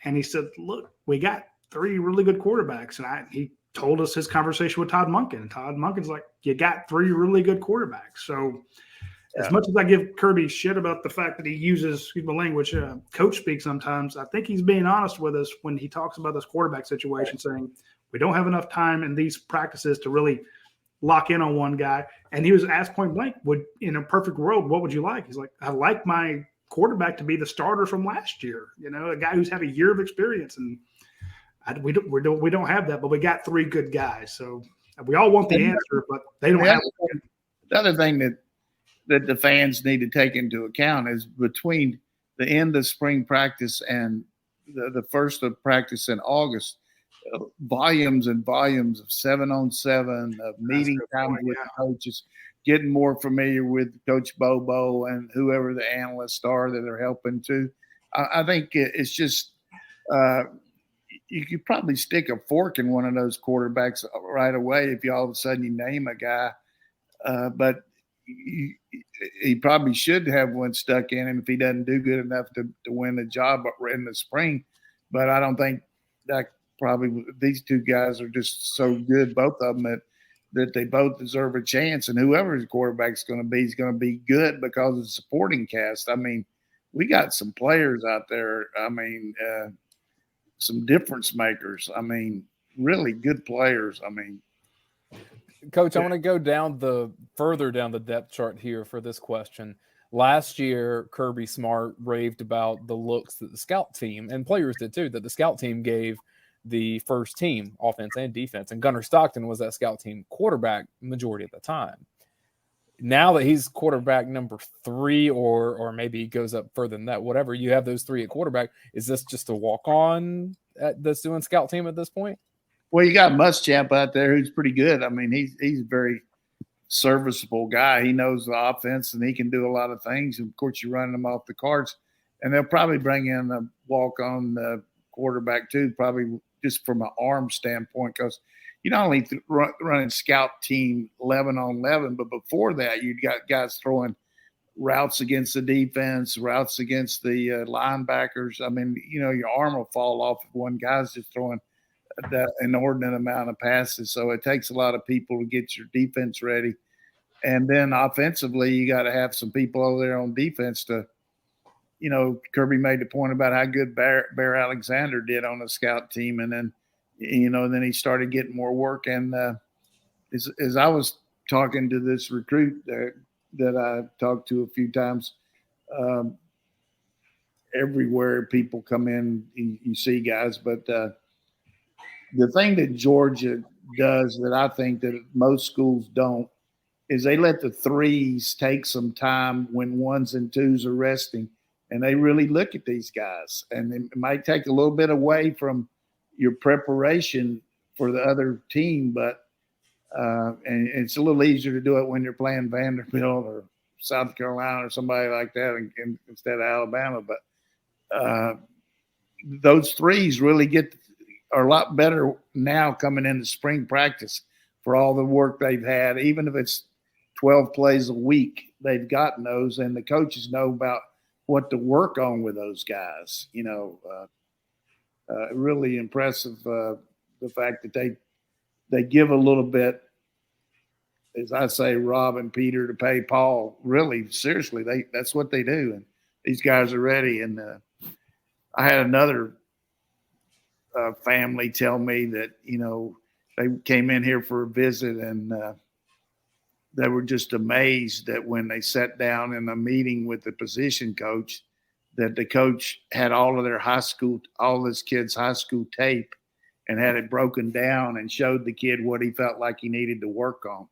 And he said, look, we got 3 really good quarterbacks. And he told us his conversation with Todd Monken. And Todd Monken's like, you got 3 really good quarterbacks. So as much as I give Kirby shit about the fact that he uses, excuse my language, coach speak sometimes, I think he's being honest with us when he talks about this quarterback situation, saying we don't have enough time in these practices to really lock in on one guy. And he was asked point blank, in a perfect world, what would you like? He's like, I like my quarterback to be the starter from last year, a guy who's had a year of experience. And we don't have that, but we got 3 good guys. So we all want the answer, but they don't have it. The other thing that the fans need to take into account is between the end of spring practice and the first of practice in August, volumes and volumes of 7-on-7, of meeting time with the coaches, getting more familiar with Coach Bobo and whoever the analysts are that are helping too. I think it's just you could probably stick a fork in one of those quarterbacks right away if you all of a sudden you name a guy. But he probably should have one stuck in him if he doesn't do good enough to win the job in the spring. But I don't think that probably these 2 guys are just so good, both of them, that they both deserve a chance. And whoever his quarterback's going to be is going to be good because of the supporting cast. I mean, we got some players out there. I mean, some difference makers. I mean, really good players. I mean, Coach, I want to go further down the depth chart here for this question. Last year, Kirby Smart raved about the looks that the scout team, and players did too, that the scout team gave the first team, offense and defense. And Gunnar Stockton was that scout team quarterback majority of the time. Now that he's quarterback number 3, or maybe he goes up further than that, whatever, you have those 3 at quarterback. Is this just a walk-on that's doing scout team at this point? Well, you got Muschamp out there who's pretty good. I mean, he's a very serviceable guy. He knows the offense, and he can do a lot of things. And, of course, you're running them off the cards. And they'll probably bring in a walk-on quarterback too, probably just from an arm standpoint, because you not only running scout team 11-on-11, but before that, you got guys throwing routes against the defense, routes against the linebackers. I mean, your arm will fall off if one guy's just throwing that inordinate amount of passes. So it takes a lot of people to get your defense ready. And then offensively, you got to have some people over there on defense to, Kirby made the point about how good Bear Alexander did on the scout team. And then, then he started getting more work. And as I was talking to this recruit that I talked to a few times, everywhere people come in, you see guys. But the thing that Georgia does that I think that most schools don't is they let the threes take some time when ones and twos are resting, and they really look at these guys. And it might take a little bit away from your preparation for the other team, but and it's a little easier to do it when you're playing Vanderbilt or South Carolina or somebody like that instead of Alabama. But those threes really are a lot better now coming into spring practice for all the work they've had. Even if it's 12 plays a week, they've gotten those, and the coaches know about what to work on with those guys. Really impressive the fact that they give a little bit, as I say, Rob and Peter to pay Paul. Really, seriously, that's what they do, and these guys are ready. And I had another family tell me that they came in here for a visit, and they were just amazed that when they sat down in a meeting with the position coach, that the coach had all this kid's high school tape and had it broken down and showed the kid what he felt like he needed to work on.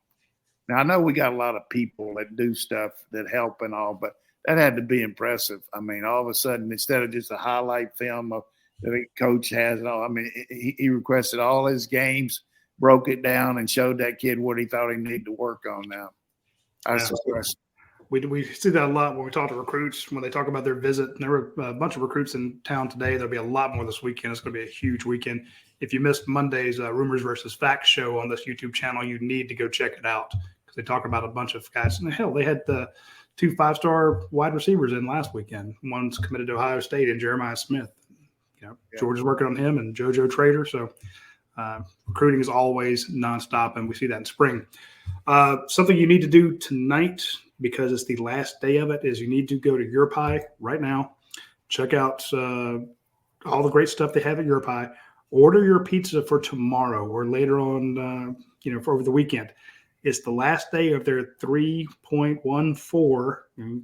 Now, I know we got a lot of people that do stuff that help and all, but that had to be impressive. I mean, all of a sudden, instead of just a highlight film that a coach has and all, I mean, he requested all his games, broke it down, and showed that kid what he thought he needed to work on now. We see that a lot when we talk to recruits, when they talk about their visit. And there were a bunch of recruits in town today. There'll be a lot more this weekend. It's going to be a huge weekend. If you missed Monday's Rumors versus Facts show on this YouTube channel, you need to go check it out because they talk about a bunch of guys. And hell, they had the 2 5-star wide receivers in last weekend. One's committed to Ohio State and Jeremiah Smith. Georgia's working on him and JoJo Trader. So recruiting is always nonstop, and we see that in spring. Something you need to do tonight, because it's the last day of it, is you need to go to Your Pie right now. Check out all the great stuff they have at Your Pie. Order your pizza for tomorrow or later on, for over the weekend. It's the last day of their 3.14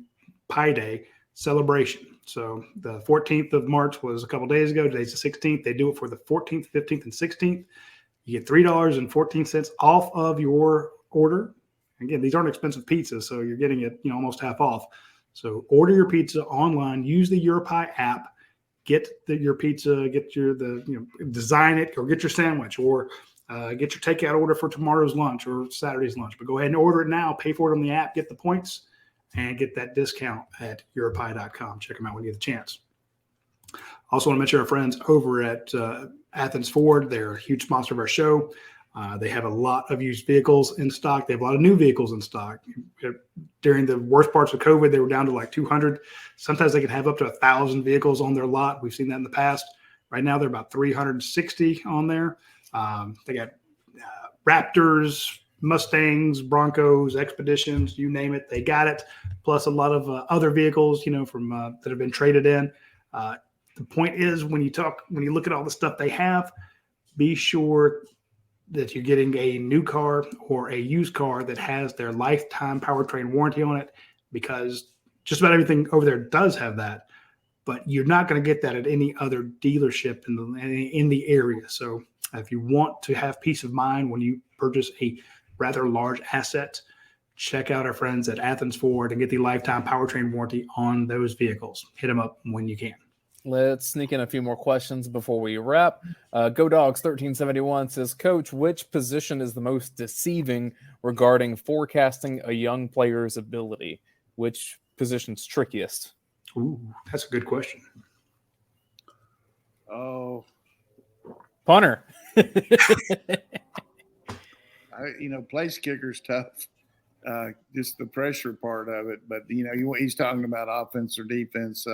Pie Day celebration. So the 14th of March was a couple days ago. Today's the 16th. They do it for the 14th, 15th, and 16th. You get $3.14 off of your order. Again, these aren't expensive pizzas, so you're getting it, almost half off. So order your pizza online. Use the Your Pie app. Get your pizza. Design it, or get your sandwich, or get your takeout order for tomorrow's lunch or Saturday's lunch. But go ahead and order it now. Pay for it on the app. Get the points and get that discount at yourpie.com. Check them out when you get the chance. Also want to mention our friends over at Athens Ford. They're a huge sponsor of our show. They have a lot of used vehicles in stock. They have a lot of new vehicles in stock. During the worst parts of COVID, they were down to like 200. Sometimes they could have up to 1,000 vehicles on their lot. We've seen that in the past. Right now, they're about 360 on there. They got Raptors, Mustangs, Broncos, Expeditions, you name it, they got it. Plus a lot of other vehicles, from that have been traded in. The point is, when you look at all the stuff they have, be sure that you're getting a new car or a used car that has their lifetime powertrain warranty on it, because just about everything over there does have that. But you're not going to get that at any other dealership in the area. So if you want to have peace of mind when you purchase a rather large asset, check out our friends at Athens Ford and get the lifetime powertrain warranty on those vehicles. Hit them up when you can. Let's sneak in a few more questions before we wrap. Go Dogs 1371 says, Coach, which position is the most deceiving regarding forecasting a young player's ability? Which position's trickiest? Ooh, that's a good question. Oh, Punter. place kicker's tough. just the pressure part of it. But, he's talking about offense or defense.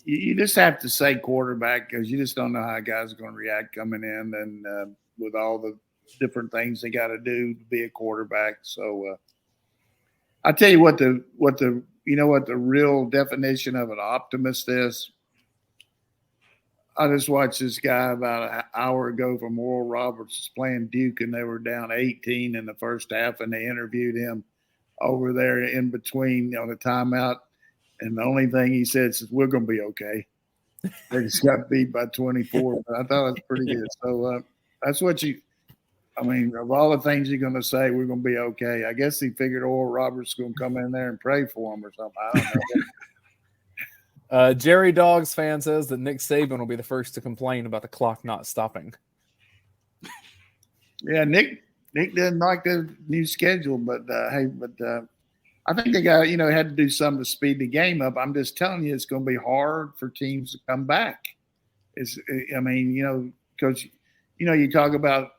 You just have to say quarterback because you just don't know how guys are going to react coming in and with all the different things they got to do to be a quarterback. So I'll tell you what the real definition of an optimist is. I just watched this guy about an hour ago from Oral Roberts playing Duke, and they were down 18 in the first half, and they interviewed him over there in between on the timeout. And the only thing he said is, "We're going to be okay." They just got beat by 24. But I thought it was pretty good. So that's what of all the things you're going to say, we're going to be okay. I guess he figured Oral Roberts was going to come in there and pray for him or something. I don't know. Jerry Dogs fan says that Nick Saban will be the first to complain about the clock not stopping. Yeah, Nick doesn't like the new schedule, but I think they got had to do something to speed the game up. I'm just telling you, it's going to be hard for teams to come back. Coach, you talk about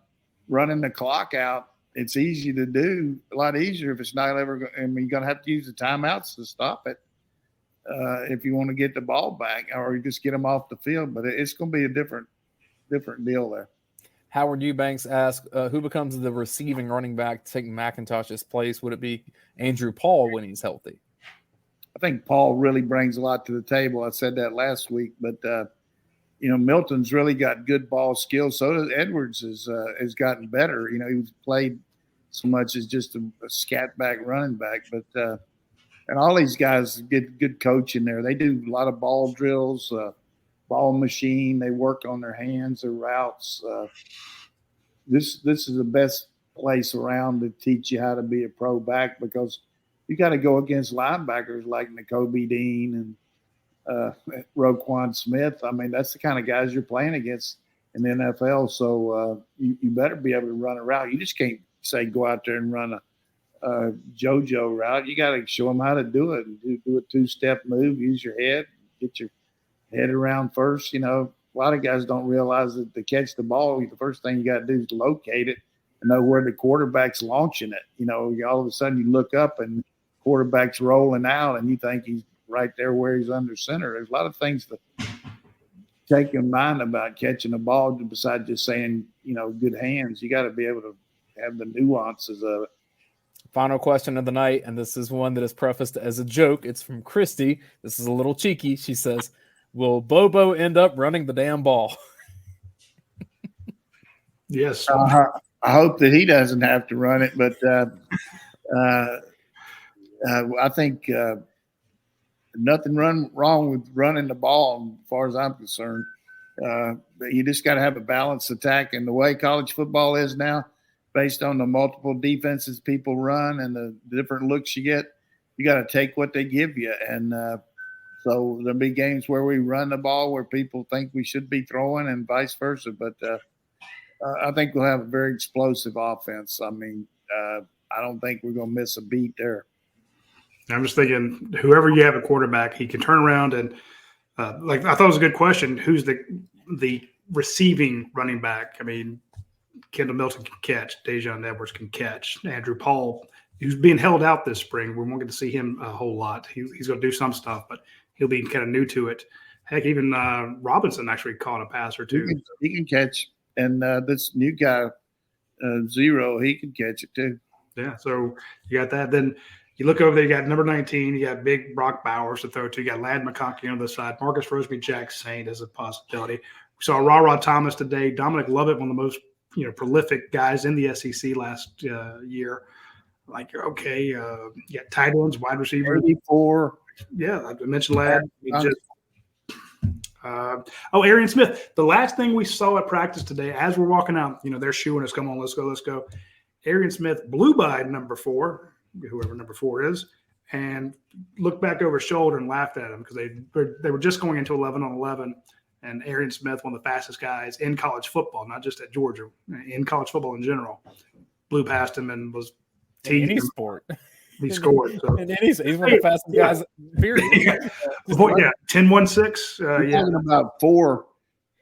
running the clock out. It's easy to do, a lot easier if it's not ever. You're going to have to use the timeouts to stop it. If you want to get the ball back or you just get them off the field. But it's going to be a different deal there. Howard Eubanks asked, who becomes the receiving running back to take McIntosh's place? Would it be Andrew Paul when he's healthy? I think Paul really brings a lot to the table. I said that last week. But, Milton's really got good ball skills. So does Edwards has gotten better. He's played so much as just a scat back running back. But and all these guys get good coaching there. They do a lot of ball drills, ball machine. They work on their hands, their routes. This is the best place around to teach you how to be a pro back because you got to go against linebackers like Nakobe Dean and Roquan Smith. I mean, that's the kind of guys you're playing against in the NFL. So you better be able to run a route. You just can't say go out there and run a JoJo route. You got to show them how to do it. Do a two-step move. Use your head. Get your head around first. A lot of guys don't realize that to catch the ball, the first thing you got to do is locate it and know where the quarterback's launching it. All of a sudden you look up and quarterback's rolling out and you think he's right there where he's under center. There's a lot of things to take in mind about catching the ball besides just saying, good hands. You got to be able to have the nuances of it. Final question of the night, and this is one that is prefaced as a joke. It's from Christy. This is a little cheeky. She says, will Bobo end up running the damn ball? Yes. I hope that he doesn't have to run it, but I think nothing wrong with running the ball as far as I'm concerned. You just got to have a balanced attack. And the way college football is now, based on the multiple defenses people run and the different looks you get, you got to take what they give you. And so there'll be games where we run the ball where people think we should be throwing and vice versa. But I think we'll have a very explosive offense. I mean, I don't think we're going to miss a beat there. I'm just thinking whoever you have a quarterback, he can turn around and I thought it was a good question. Who's the receiving running back? I mean, Kendall Milton can catch. Dejon Edwards can catch. Andrew Paul, who's being held out this spring, we won't get to see him a whole lot. He's going to do some stuff, but he'll be kind of new to it. Heck, even Robinson actually caught a pass or two. He can catch. And this new guy, Zero, he can catch it too. Yeah, so you got that. Then you look over there, you got number 19, you got big Brock Bowers to throw to. You got Ladd McConkey on the side. Marcus Roseby, Jack Saint as a possibility. We saw Ra Thomas today. Dominic Lovett, one of the most prolific guys in the SEC last year. Like, okay, you got tight ends, wide receivers. 34. Yeah, I mentioned Ladd. Arian Smith. The last thing we saw at practice today, as we're walking out, they're shooing us. Come on, let's go. Arian Smith blew by number 4, whoever number 4 is, and looked back over his shoulder and laughed at him because they were just going into 11-on-11. And Arian Smith, one of the fastest guys in college football, not just at Georgia, in college football in general, blew past him and was in any sport. He scored. So. He's one of the fastest guys, period. Yeah, 10-1-6. Talking about 4,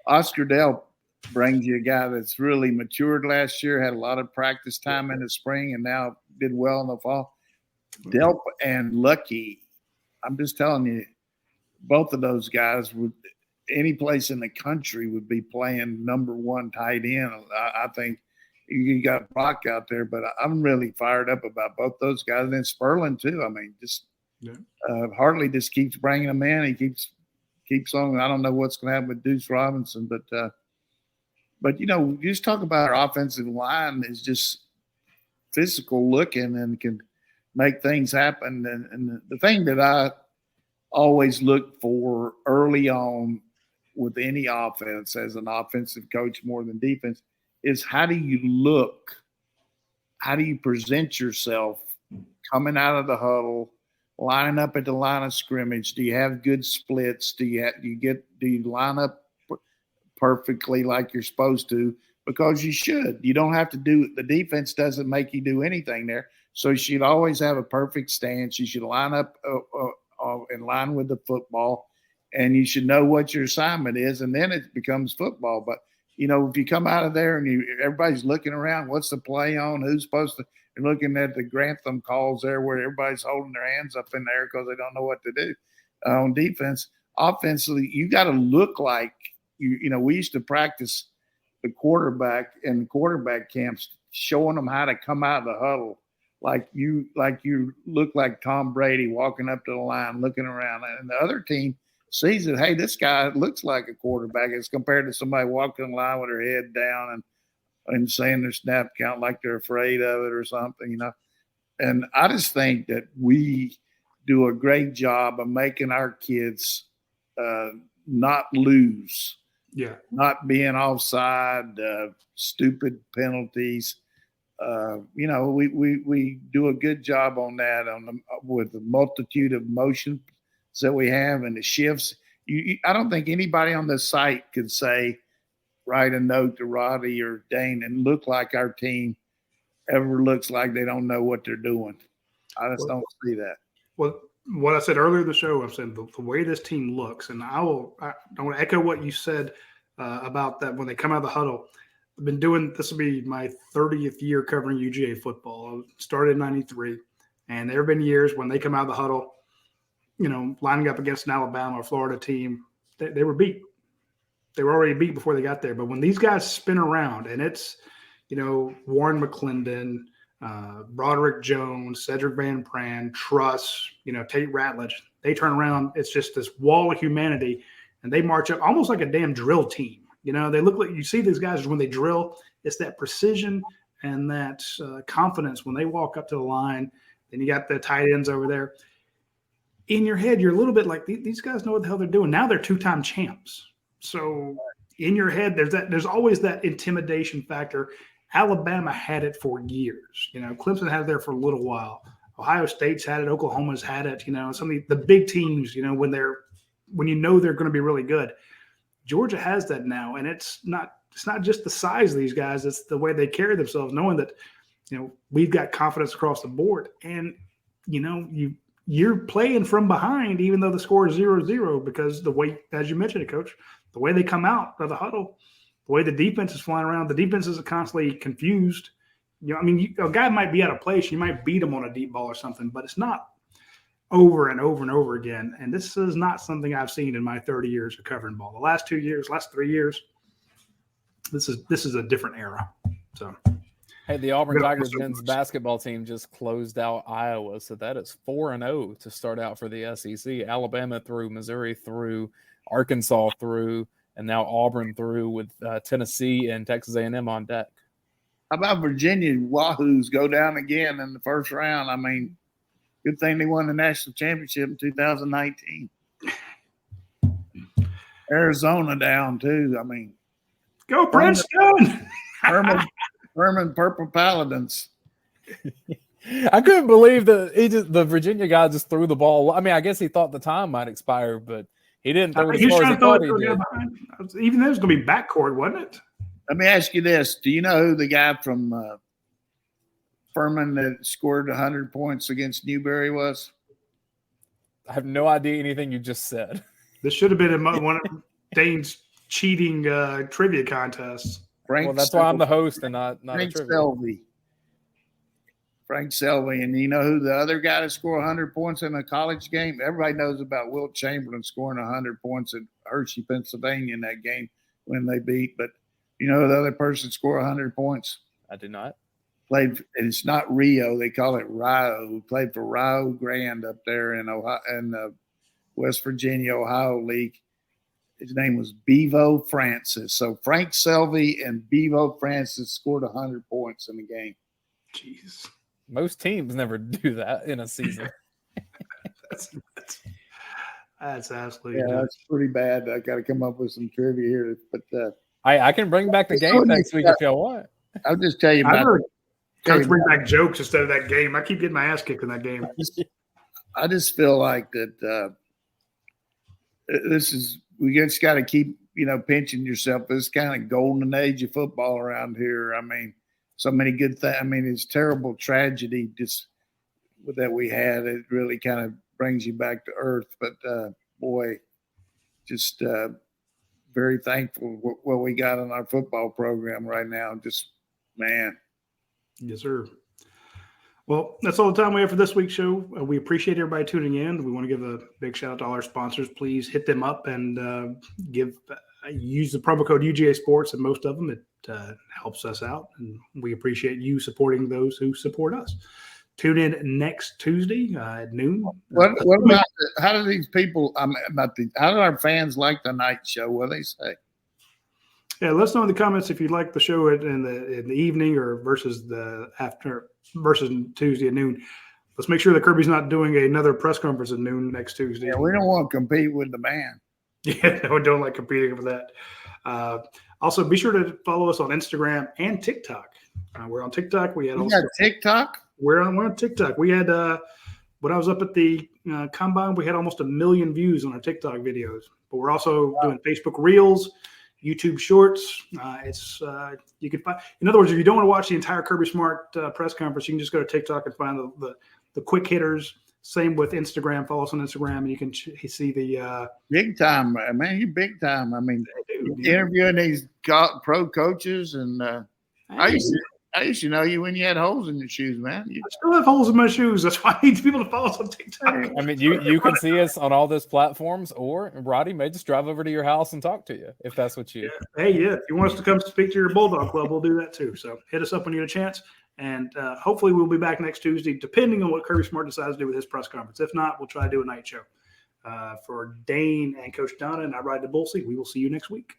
Oscar Dell brings you a guy that's really matured last year, had a lot of practice time in the spring, and now did well in the fall. Delp and Lucky, I'm just telling you, both of those guys would any place in the country would be playing number one tight end. I think you got Brock out there, but I'm really fired up about both those guys. And then Sperling too. I mean, just Hartley just keeps bringing them in. He keeps on. I don't know what's going to happen with Deuce Robinson, but you know, you just talk about our offensive line is just physical looking and can make things happen. And the thing that I always look for early on with any offense as an offensive coach more than defense is how do you look? How do you present yourself coming out of the huddle, lining up at the line of scrimmage? Do you have good splits? Do you line up perfectly like you're supposed to? Because you should. You don't have to do – the defense doesn't make you do anything there. So you should always have a perfect stance. You should line up in line with the football, and you should know what your assignment is, and then it becomes football. But, you know, if you come out of there and everybody's looking around, what's the play on, who's supposed to – you're looking at the Grantham calls there where everybody's holding their hands up in there because they don't know what to do on defense. Offensively, you got to look like you know, we used to practice the quarterback in quarterback camps, showing them how to come out of the huddle. Like you look like Tom Brady walking up to the line, looking around, and the other team sees it. Hey, this guy looks like a quarterback as compared to somebody walking the line with their head down and saying their snap count like they're afraid of it or something, you know. And I just think that we do a great job of making our kids not lose, not being offside, stupid penalties. You know, we do a good job on that with the multitude of motions that we have and the shifts. I don't think anybody on the site could say, write a note to Roddy or Dayne and look like our team ever looks like they don't know what they're doing. I just don't see that. Well, what I said earlier in the show, I've said the way this team looks, and I want to echo what you said about that when they come out of the huddle. I've been doing this will be my 30th year covering UGA football. I started in '93, and there have been years when they come out of the huddle, you know, lining up against an Alabama or Florida team, they were beat. They were already beat before they got there. But when these guys spin around, and it's, you know, Warren McClendon, Broderick Jones, Cedric Van Pran, Truss, you know, Tate Ratledge, they turn around. It's just this wall of humanity, and they march up almost like a damn drill team. You know, they look like, you see these guys when they drill, it's that precision and that confidence when they walk up to the line. Then you got the tight ends over there. In your head, you're a little bit like, these guys know what the hell they're doing. Now they're two-time champs. So in your head, there's always that intimidation factor. Alabama had it for years. You know, Clemson had it there for a little while. Ohio State's had it. Oklahoma's had it. You know, some of the big teams, you know, when you know they're going to be really good. Georgia has that now, and it's not just the size of these guys, it's the way they carry themselves, knowing that, you know, we've got confidence across the board. And, you know, you're playing from behind even though the score is 0-0 because the way, as you mentioned it, Coach, the way they come out of the huddle, the way the defense is flying around, the defense is constantly confused. You know, I mean, a guy might be out of place. You might beat him on a deep ball or something, but it's not over and over and over again. And this is not something I've seen in my 30 years of covering ball. The last 3 years, this is a different era. So, hey, the Auburn Tigers men's basketball team just closed out Iowa, so that is 4-0 to start out for the SEC. Alabama through, Missouri through, Arkansas through, and now Auburn through with Tennessee and Texas A&M on deck. How about Virginia Wahoos go down again in the first round? I mean, good thing they won the national championship in 2019. Arizona down too. I mean, go Princeton! Herman Purple Paladins. I couldn't believe that the Virginia guy just threw the ball. I mean, I guess he thought the time might expire, but he didn't throw it as far as he thought he did. Even though it was going to be backcourt, wasn't it? Let me ask you this. Do you know who the guy from Furman that scored 100 points against Newberry was? I have no idea anything you just said. This should have been one of Dane's cheating trivia contests. Well, that's why I'm the host and not Frank a trivia. Selvey. Frank Selvey. And you know who the other guy to score 100 points in a college game? Everybody knows about Wilt Chamberlain scoring 100 points at Hershey, Pennsylvania in that game when they beat. But you know the other person scored 100 points? I do not. And it's not Rio. They call it Rio. Who played for Rio Grande up there in Ohio, in the West Virginia, Ohio League. His name was Bevo Francis. So Frank Selvey and Bevo Francis scored 100 points in the game. Jeez. Most teams never do that in a season. That's absolutely That's pretty bad. I got to come up with some trivia here. But I can bring back the game next week if y'all want. I'll just tell you about Coach bring back jokes instead of that game. I keep getting my ass kicked in that game. I just feel like that we just got to keep, pinching yourself. This kind of golden age of football around here. I mean, so many good things. I mean, it's terrible tragedy just that we had. It really kind of brings you back to earth. But, boy, just very thankful what we got in our football program right now. Just, man. Yes, sir. Well, that's all the time we have for this week's show. We appreciate everybody tuning in. We want to give a big shout out to all our sponsors. Please hit them up and use the promo code UGASports, and most of them. It helps us out, and we appreciate you supporting those who support us. Tune in next Tuesday at noon. What about how do these people? How do our fans like the night show? What do they say? Yeah, let us know in the comments if you'd like the show in the evening or versus Tuesday at noon. Let's make sure that Kirby's not doing another press conference at noon next Tuesday. Yeah, we don't want to compete with the man. Yeah, we don't like competing for that. Also, be sure to follow us on Instagram and TikTok. We're on TikTok. We got TikTok? We're on TikTok. We had when I was up at the combine, we had almost 1 million views on our TikTok videos. But we're also doing Facebook Reels, YouTube Shorts. You can find. In other words, if you don't want to watch the entire Kirby Smart press conference, you can just go to TikTok and find the quick hitters. Same with Instagram. Follow us on Instagram, and you can see the big time, man. You big time. I mean, interviewing these pro coaches, and I used to know you when you had holes in your shoes, man. I still have holes in my shoes. That's why I need people to follow us on TikTok. I mean, you can see us on all those platforms, or Roddy may just drive over to your house and talk to you if that's what you. Yeah. Hey, yeah. If you want us to come speak to your Bulldog Club, we'll do that too. So hit us up when you get a chance. And hopefully we'll be back next Tuesday, depending on what Kirby Smart decides to do with his press conference. If not, we'll try to do a night show. For Dayne and Coach Donnan, I'm Radi Nabulsi. We will see you next week.